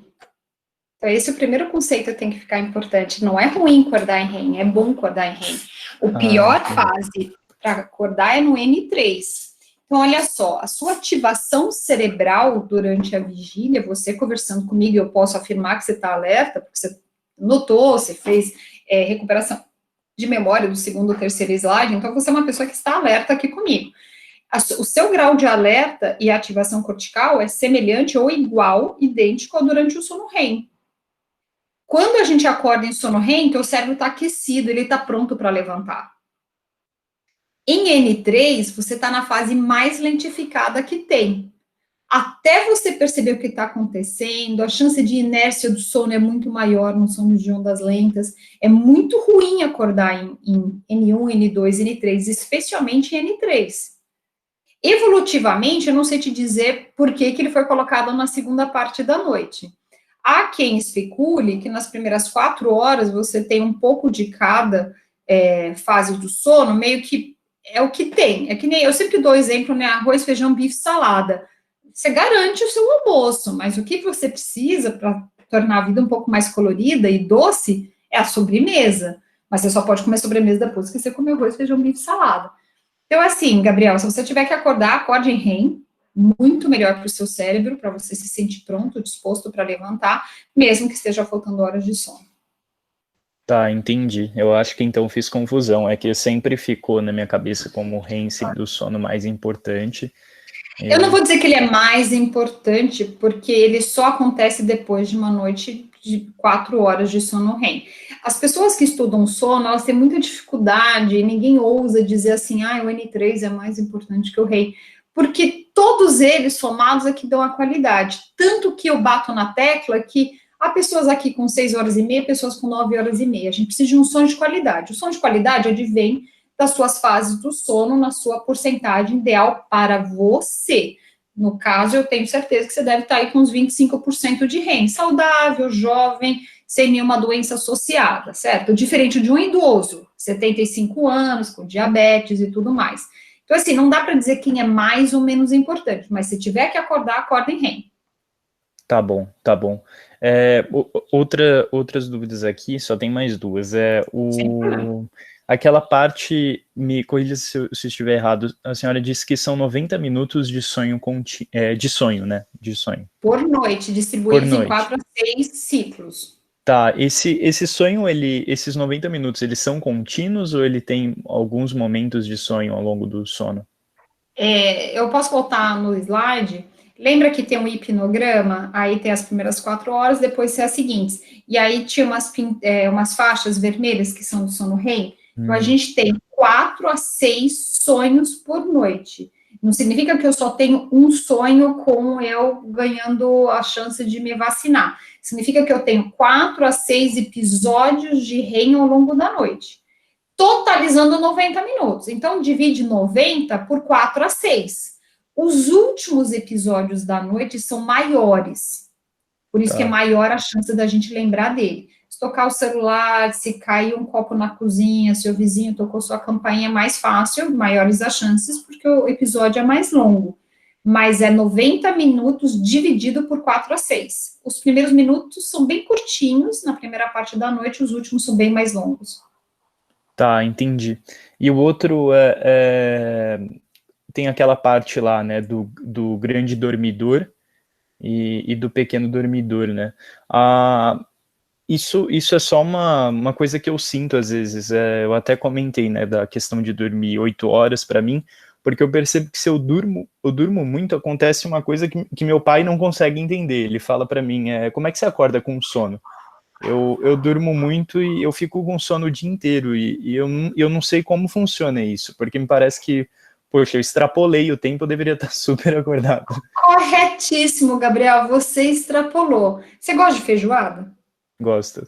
Speaker 1: Então, esse é o primeiro conceito que tem que ficar importante. Não é ruim acordar em REM, é bom acordar em REM. O pior fase para acordar é no N3. Então, olha só, a sua ativação cerebral durante a vigília, você conversando comigo, eu posso afirmar que você está alerta, porque você notou, você fez recuperação de memória do segundo ou terceiro slide, então você é uma pessoa que está alerta aqui comigo. O seu grau de alerta e ativação cortical é semelhante ou igual, idêntico ao durante o sono REM. Quando a gente acorda em sono REM, o cérebro está aquecido, ele está pronto para levantar. Em N3, você está na fase mais lentificada que tem. até você perceber o que está acontecendo, a chance de inércia do sono é muito maior no sono de ondas lentas, é muito ruim acordar em N1, N2, N3, especialmente em N3. Evolutivamente, eu não sei te dizer por que ele foi colocado na segunda parte da noite. Há quem especule que nas primeiras 4 horas você tem um pouco de cada fase do sono, meio que é o que tem. É que nem eu sempre dou exemplo, né? Arroz, feijão, bife, salada. Você garante o seu almoço, mas o que você precisa para tornar a vida um pouco mais colorida e doce é a sobremesa. Mas você só pode comer sobremesa depois que você comer arroz, feijão, bife, salada. Então, assim, Gabriel, se você tiver que acordar, acorde em REM, muito melhor para o seu cérebro, para você se sentir pronto, disposto para levantar, mesmo que esteja faltando horas de sono.
Speaker 3: Tá, entendi. Eu acho que então fiz confusão. É que sempre ficou na minha cabeça como o REM do sono mais importante.
Speaker 1: Eu não vou dizer que ele é mais importante, porque ele só acontece depois de uma noite de 4 horas de sono REM. As pessoas que estudam sono, elas têm muita dificuldade, e ninguém ousa dizer assim, o N3 é mais importante que o REM, porque todos eles somados é que dão a qualidade. Tanto que eu bato na tecla que há pessoas aqui com 6 horas e meia, pessoas com 9 horas e meia. A gente precisa de um sono de qualidade. O sono de qualidade advém das suas fases do sono na sua porcentagem ideal para você. No caso, eu tenho certeza que você deve estar aí com uns 25% de REM, saudável, jovem, sem nenhuma doença associada, certo? Diferente de um idoso, 75 anos, com diabetes e tudo mais. Então, assim, não dá para dizer quem é mais ou menos importante, mas se tiver que acordar, acorda em REM.
Speaker 3: Tá bom, tá bom. Outras dúvidas aqui, só tem mais duas. Aquela parte, me corrija se estiver errado, a senhora disse que são 90 minutos de sonho, de sonho, né? De sonho.
Speaker 1: Por noite, distribuídos em 4 a 6 ciclos.
Speaker 3: Tá, esse sonho, esses 90 minutos, eles são contínuos ou ele tem alguns momentos de sonho ao longo do sono?
Speaker 1: Eu posso voltar no slide? Lembra que tem um hipnograma? Aí tem as primeiras 4 horas, depois tem as seguintes. E aí tinha umas faixas vermelhas que são do sono REM. Então, a gente tem 4 a 6 sonhos por noite. Não significa que eu só tenho um sonho com eu ganhando a chance de me vacinar. Significa que eu tenho 4 a 6 episódios de REM ao longo da noite, totalizando 90 minutos. Então, divide 90 por 4 a 6. Os últimos episódios da noite são maiores. Por isso que é maior a chance da gente lembrar dele. Se tocar o celular, se cair um copo na cozinha, se o vizinho tocou sua campainha, é mais fácil, maiores as chances, porque o episódio é mais longo. Mas é 90 minutos dividido por 4 a 6. Os primeiros minutos são bem curtinhos, na primeira parte da noite, os últimos são bem mais longos.
Speaker 3: Tá, entendi. E o outro tem aquela parte lá, né, do grande dormidor e do pequeno dormidor, né? Isso é só uma coisa que eu sinto às vezes. Eu até comentei, né, da questão de dormir 8 horas para mim, porque eu percebo que se eu durmo muito, acontece uma coisa que meu pai não consegue entender. Ele fala para mim, como é que você acorda com sono? Eu durmo muito e eu fico com sono o dia inteiro, e eu não sei como funciona isso, porque me parece que, poxa, eu extrapolei o tempo, eu deveria estar super acordado.
Speaker 1: Corretíssimo, Gabriel, você extrapolou. Você gosta de feijoada?
Speaker 3: Gosto.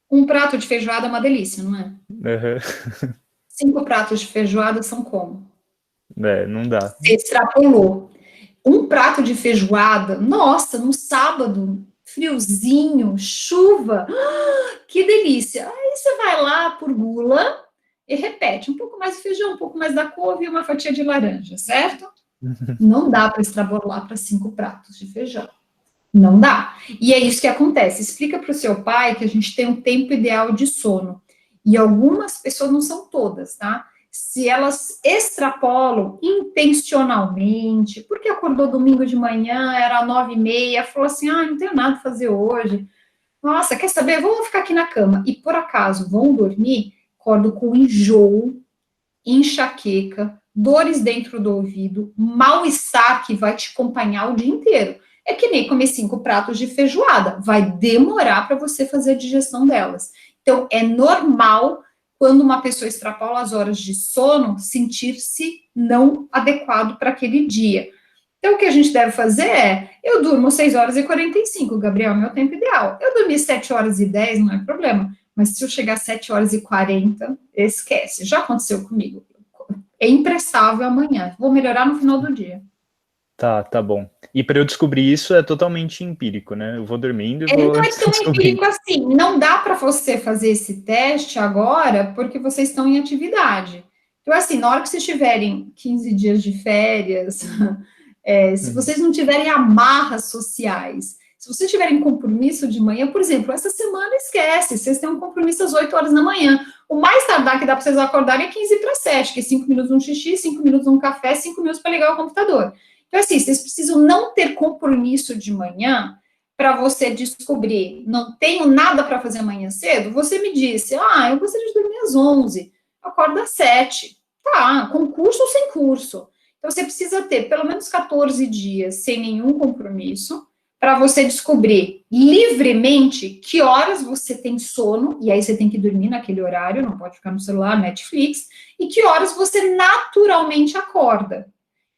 Speaker 1: Um prato de feijoada é uma delícia, não é?
Speaker 3: Uhum.
Speaker 1: 5 pratos de feijoada são como?
Speaker 3: Não dá.
Speaker 1: Você extrapolou. Um prato de feijoada, nossa, no sábado, friozinho, chuva, que delícia. Aí você vai lá por gula e repete, um pouco mais de feijão, um pouco mais da couve e uma fatia de laranja, certo? Não dá para extrapolar para 5 pratos de feijão. Não dá. E é isso que acontece. Explica para o seu pai que a gente tem um tempo ideal de sono. E algumas pessoas, não são todas, tá? Se elas extrapolam intencionalmente, porque acordou domingo de manhã, era 9h30, falou assim, não tenho nada a fazer hoje. Nossa, quer saber? Vamos ficar aqui na cama. E por acaso vão dormir, acordam com enjoo, enxaqueca, dores dentro do ouvido, mal-estar que vai te acompanhar o dia inteiro. É que nem comer 5 pratos de feijoada, vai demorar para você fazer a digestão delas. Então, é normal, quando uma pessoa extrapola as horas de sono, sentir-se não adequado para aquele dia. Então, o que a gente deve fazer eu durmo 6 horas e 45, Gabriel, meu tempo ideal. Eu dormi 7 horas e 10, não é problema. Mas se eu chegar às 7 horas e 40, esquece. Já aconteceu comigo. É imprestável amanhã. Vou melhorar no final do dia.
Speaker 3: Tá bom. E para eu descobrir isso é totalmente empírico, né? Eu vou dormindo e
Speaker 1: Ele
Speaker 3: vou
Speaker 1: não é tão empírico assim. Não dá para você fazer esse teste agora porque vocês estão em atividade. Então, assim, na hora que vocês tiverem 15 dias de férias, se vocês não tiverem amarras sociais, se vocês tiverem compromisso de manhã, por exemplo, essa semana esquece, vocês têm um compromisso às 8 horas da manhã. O mais tardar que dá para vocês acordarem é 15 para 7, que é 5 minutos um xixi, 5 minutos um café, 5 minutos para ligar o computador. Então, assim, vocês precisam não ter compromisso de manhã para você descobrir, não tenho nada para fazer amanhã cedo, você me disse, eu gostaria de dormir às 11, acorda às 7. Tá, com curso ou sem curso. Então, você precisa ter pelo menos 14 dias sem nenhum compromisso para você descobrir livremente que horas você tem sono, e aí você tem que dormir naquele horário, não pode ficar no celular, Netflix, e que horas você naturalmente acorda.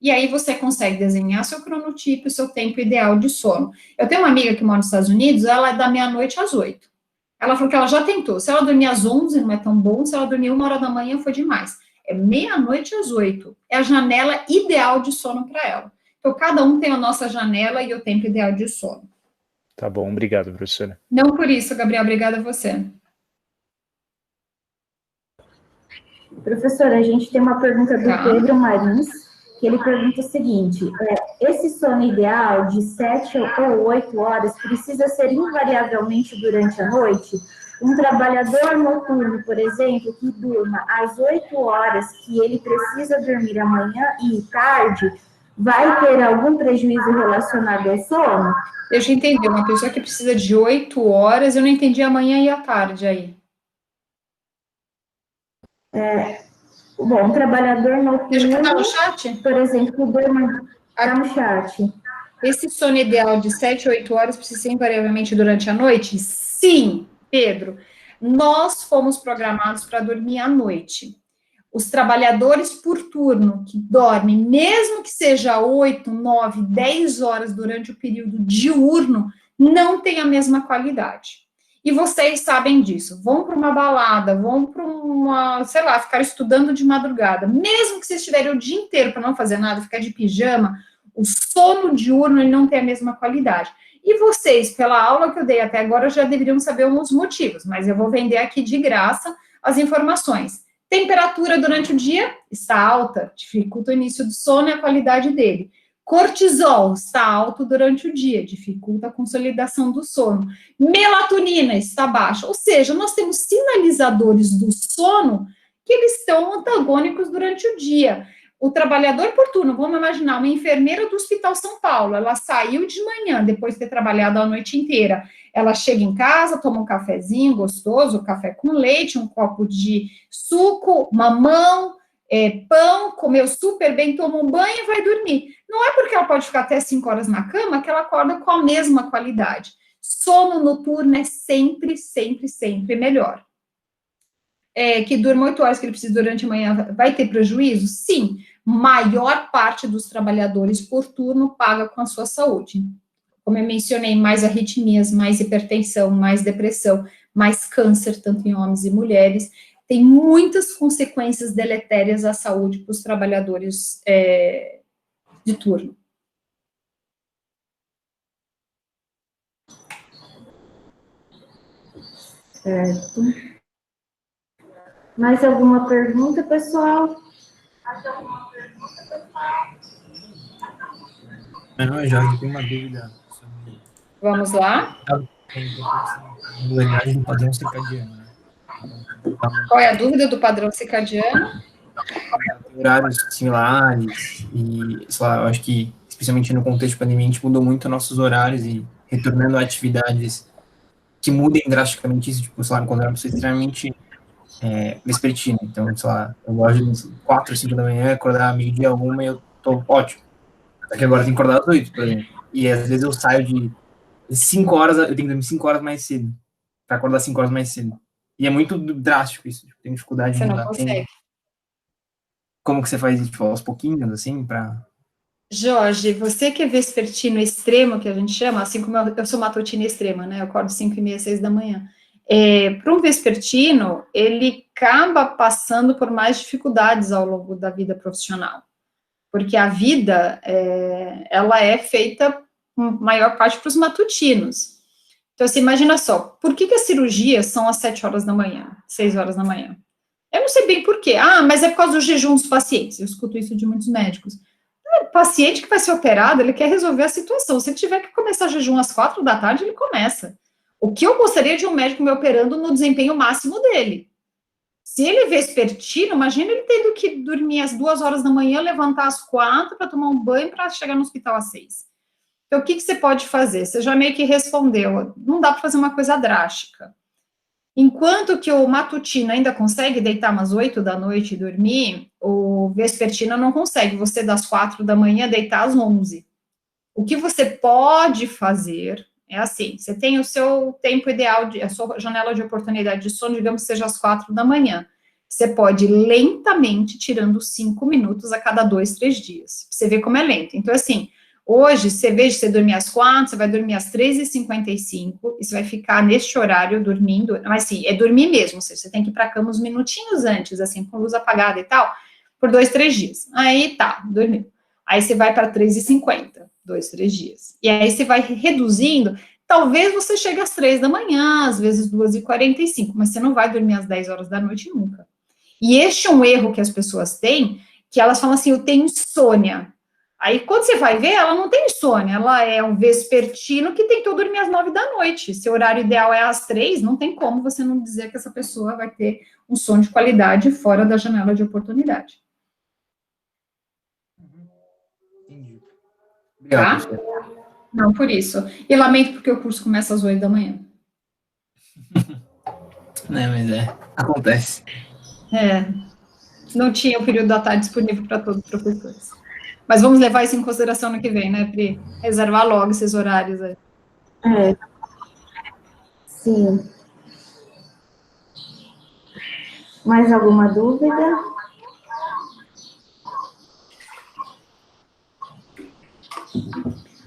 Speaker 1: E aí você consegue desenhar seu cronotipo, seu tempo ideal de sono. Eu tenho uma amiga que mora nos Estados Unidos, ela é da meia-noite às 8. Ela falou que ela já tentou. Se ela dormir às 11, não é tão bom. Se ela dormir 1 hora da manhã, foi demais. É meia-noite às 8. É a janela ideal de sono para ela. Então, cada um tem a nossa janela e o tempo ideal de sono.
Speaker 3: Tá bom, obrigado, professora.
Speaker 1: Não por isso, Gabriel, obrigada a você.
Speaker 4: Professora, a gente tem uma pergunta do Pedro Marins, que ele pergunta o seguinte, esse sono ideal de 7 ou 8 horas precisa ser invariavelmente durante a noite? Um trabalhador noturno, por exemplo, que durma às 8 horas que ele precisa dormir amanhã e tarde, vai ter algum prejuízo relacionado ao sono?
Speaker 1: Deixa eu entender, uma pessoa que precisa de 8 horas, eu não entendi amanhã e a tarde aí.
Speaker 4: Bom, um trabalhador
Speaker 1: Deixa eu
Speaker 4: noturno,
Speaker 1: botar no chat.
Speaker 4: por exemplo, durma no chat.
Speaker 1: Esse sono ideal de 7 ou 8 horas precisa ser invariavelmente durante a noite? Sim, Pedro. Nós fomos programados para dormir à noite. Os trabalhadores por turno que dormem, mesmo que seja 8, 9, 10 horas durante o período diurno, não têm a mesma qualidade. E vocês sabem disso. Vão para uma balada, vão para uma, sei lá, ficar estudando de madrugada. Mesmo que vocês estiverem o dia inteiro para não fazer nada, ficar de pijama, o sono diurno ele não tem a mesma qualidade. E vocês, pela aula que eu dei até agora, já deveriam saber uns motivos, mas eu vou vender aqui de graça as informações. Temperatura durante o dia está alta, dificulta o início do sono e a qualidade dele. Cortisol está alto durante o dia, dificulta a consolidação do sono. Melatonina está baixa, ou seja, nós temos sinalizadores do sono que eles estão antagônicos durante o dia. O trabalhador por turno, vamos imaginar, uma enfermeira do Hospital São Paulo, ela saiu de manhã, depois de ter trabalhado a noite inteira, ela chega em casa, toma um cafezinho gostoso, café com leite, um copo de suco, mamão, pão, comeu super bem, toma um banho e vai dormir. Não é porque ela pode ficar até 5 horas na cama que ela acorda com a mesma qualidade. Sono noturno é sempre, sempre, sempre melhor. Que durma 8 horas que ele precisa durante a manhã, vai ter prejuízo? Sim. Maior parte dos trabalhadores por turno paga com a sua saúde. Como eu mencionei, mais arritmias, mais hipertensão, mais depressão, mais câncer, tanto em homens e mulheres. Tem muitas consequências deletérias à saúde para os trabalhadores de turno.
Speaker 4: Certo. Mais alguma pergunta, pessoal?
Speaker 6: Não, eu já tenho uma dúvida sobre...
Speaker 1: Vamos lá?
Speaker 6: Do padrão circadiano, né?
Speaker 1: Qual é a dúvida do padrão circadiano?
Speaker 6: Horários similares e, sei lá, eu acho que, especialmente no contexto de pandemia, a gente mudou muito nossos horários e retornando a atividades que mudem drasticamente isso, tipo, sei lá, quando eu era uma pessoa extremamente vespertina, então, sei lá, eu gosto de 4, 5 da manhã, acordar meio-dia, 1 e eu tô ótimo. Só que agora eu tenho que acordar às 8, por exemplo. E às vezes eu saio de 5 horas, eu tenho que dormir 5 horas mais cedo, para acordar 5 horas mais cedo. E é muito drástico isso, tipo, tem dificuldade de
Speaker 1: Você
Speaker 6: mudar.
Speaker 1: não consegue.
Speaker 6: Como que você faz isso, tipo, aos pouquinhos, assim, para...
Speaker 1: Jorge, você que é vespertino extremo, que a gente chama, assim como eu sou matutina extrema, né? Eu acordo 5h30, 6 da manhã. Para um vespertino, ele acaba passando por mais dificuldades ao longo da vida profissional. Porque a vida, ela é feita, maior parte, para os matutinos. Então, você imagina só, por que as cirurgias são às 7 horas da manhã, 6 horas da manhã? Eu não sei bem por quê. Mas é por causa do jejum dos pacientes. Eu escuto isso de muitos médicos. O paciente que vai ser operado, ele quer resolver a situação. Se ele tiver que começar jejum às 4 da tarde, ele começa. O que eu gostaria de um médico me operando no desempenho máximo dele? Se ele é vespertino, imagina ele tendo que dormir às 2 horas da manhã, levantar às 4 para tomar um banho para chegar no hospital às 6. Então, o que você pode fazer? Você já meio que respondeu. Não dá para fazer uma coisa drástica. Enquanto que o matutino ainda consegue deitar umas 8 da noite e dormir, o vespertino não consegue. Você das 4 da manhã deitar às 11. O que você pode fazer é assim, você tem o seu tempo ideal, a sua janela de oportunidade de sono, digamos que seja às 4 da manhã. Você pode ir lentamente tirando 5 minutos a cada 2, 3 dias. Você vê como é lento. Então, assim, hoje, você vê de você dormir às 4, você vai dormir às 3h55, e você vai ficar neste horário dormindo, mas assim, é dormir mesmo, ou seja, você tem que ir para a cama uns minutinhos antes, assim, com luz apagada e tal, por 2, 3 dias. Aí, tá, dormiu. Aí você vai para 3h50, 2, 3 dias. E aí você vai reduzindo, talvez você chegue às 3 da manhã, às vezes 2h45, mas você não vai dormir às 10 horas da noite nunca. E este é um erro que as pessoas têm, que elas falam assim, eu tenho insônia. Aí, quando você vai ver, ela não tem insônia, ela é um vespertino que tentou dormir às 9 da noite. Se o horário ideal é às 3, não tem como você não dizer que essa pessoa vai ter um sono de qualidade fora da janela de oportunidade.
Speaker 6: Entendi. Obrigado,
Speaker 1: Tá? Não, por isso. E lamento porque o curso começa às 8 da manhã.
Speaker 6: Mas acontece.
Speaker 1: Não tinha o período da tarde disponível para todos os professores. Mas vamos levar isso em consideração no que vem, né, Pri? Reservar logo esses horários aí.
Speaker 4: Sim. Mais alguma dúvida?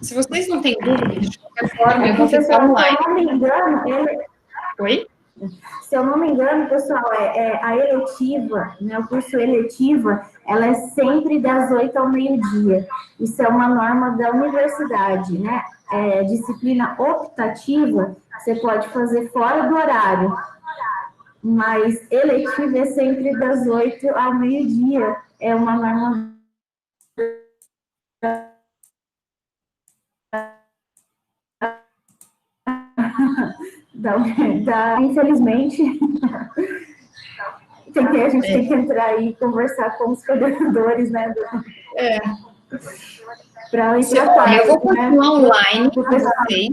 Speaker 1: Se vocês não têm dúvida, de qualquer forma, eu vou ficar online.
Speaker 4: Se eu não me engano,
Speaker 1: Oi?
Speaker 4: Se eu não me engano, pessoal, a eletiva, né, o curso eletiva, ela é sempre das 8 ao meio-dia. Isso é uma norma da universidade, né? Disciplina optativa, você pode fazer fora do horário, mas eletiva é sempre das 8 ao meio-dia. É uma norma infelizmente, a gente tem que entrar aí e conversar com os coordenadores, né? Para
Speaker 1: eu vou continuar online com vocês.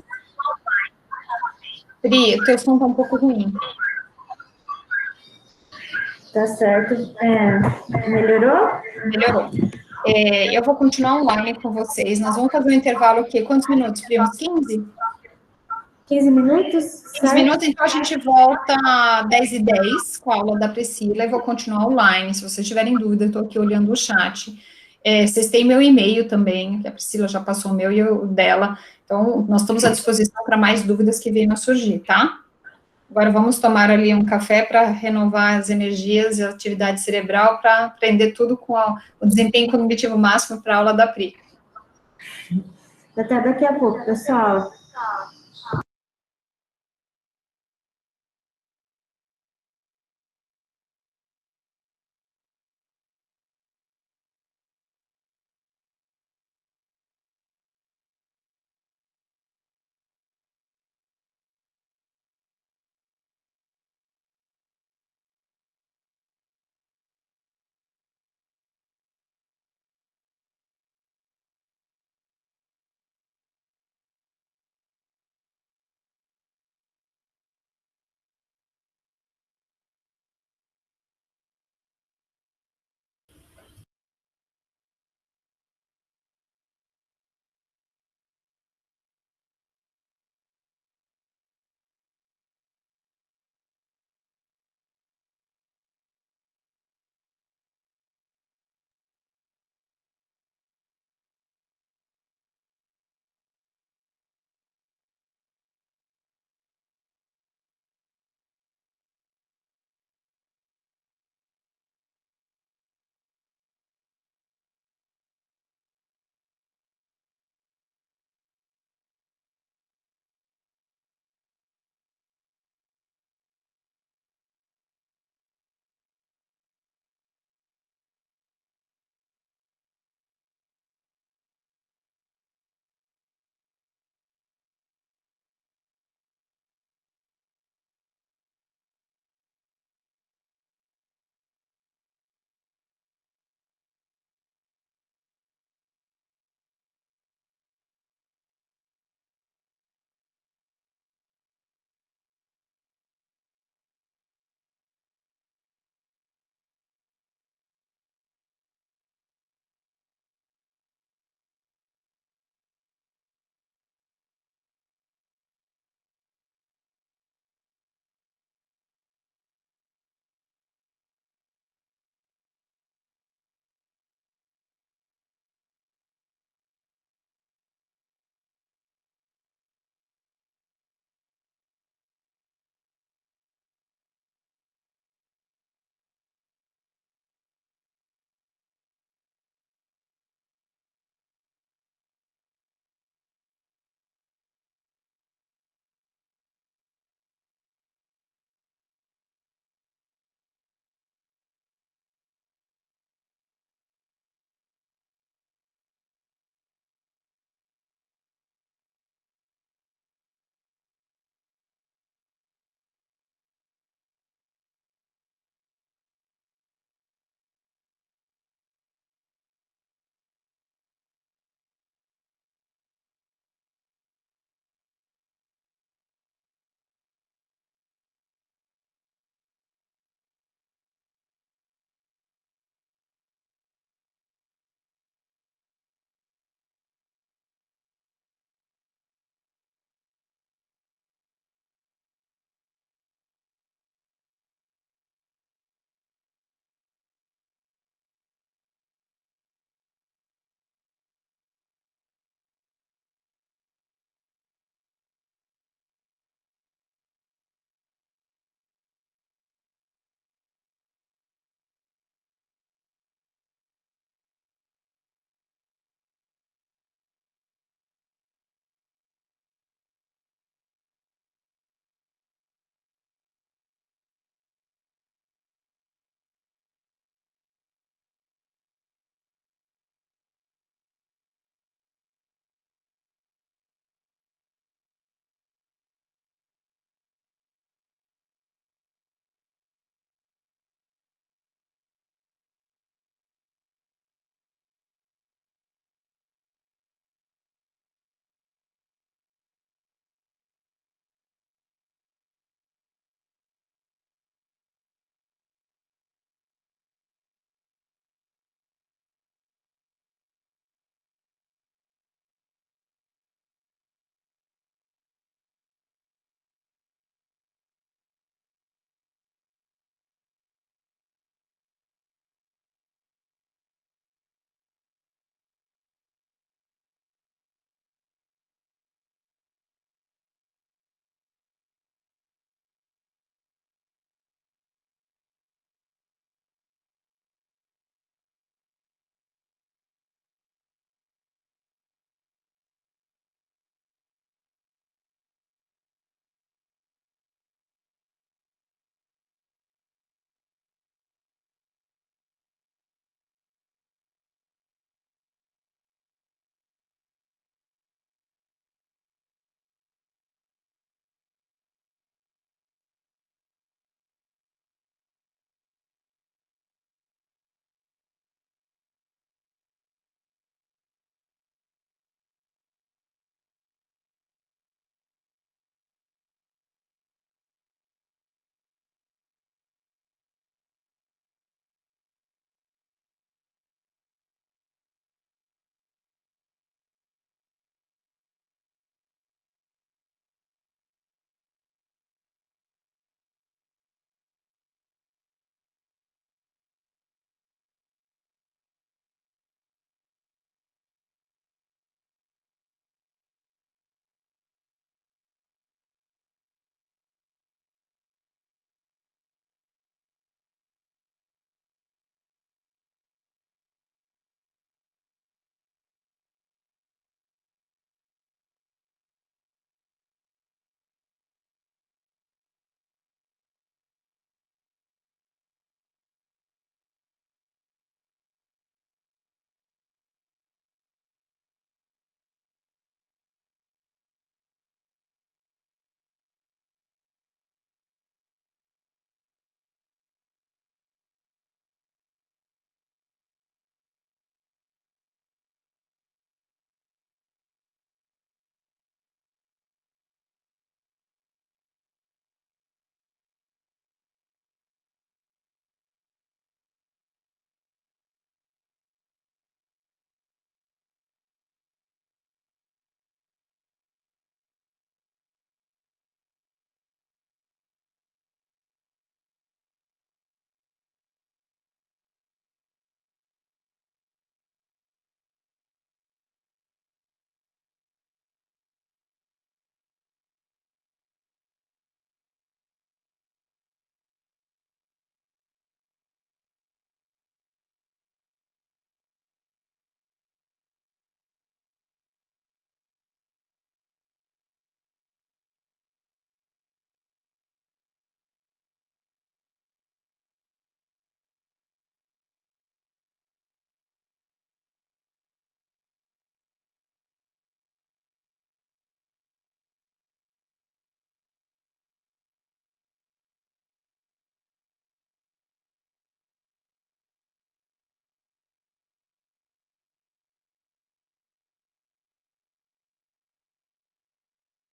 Speaker 1: Pri, o teu som está um pouco ruim.
Speaker 4: Tá certo. Melhorou?
Speaker 1: Melhorou. Eu vou continuar online com vocês. Nós vamos fazer um intervalo o quê? Quantos minutos, Pri? Uns 15?
Speaker 4: 15 minutos?
Speaker 1: 15 minutos, então a gente volta às 10h10 com a aula da Priscila e vou continuar online. Se vocês tiverem dúvida, eu estou aqui olhando o chat. Vocês têm meu e-mail também, que a Priscila já passou o meu e o dela. Então, nós estamos à disposição para mais dúvidas que venham a surgir, tá? Agora vamos tomar ali um café para renovar as energias e a atividade cerebral para aprender tudo com o desempenho cognitivo máximo para a aula da Pri.
Speaker 4: Até daqui a pouco, pessoal.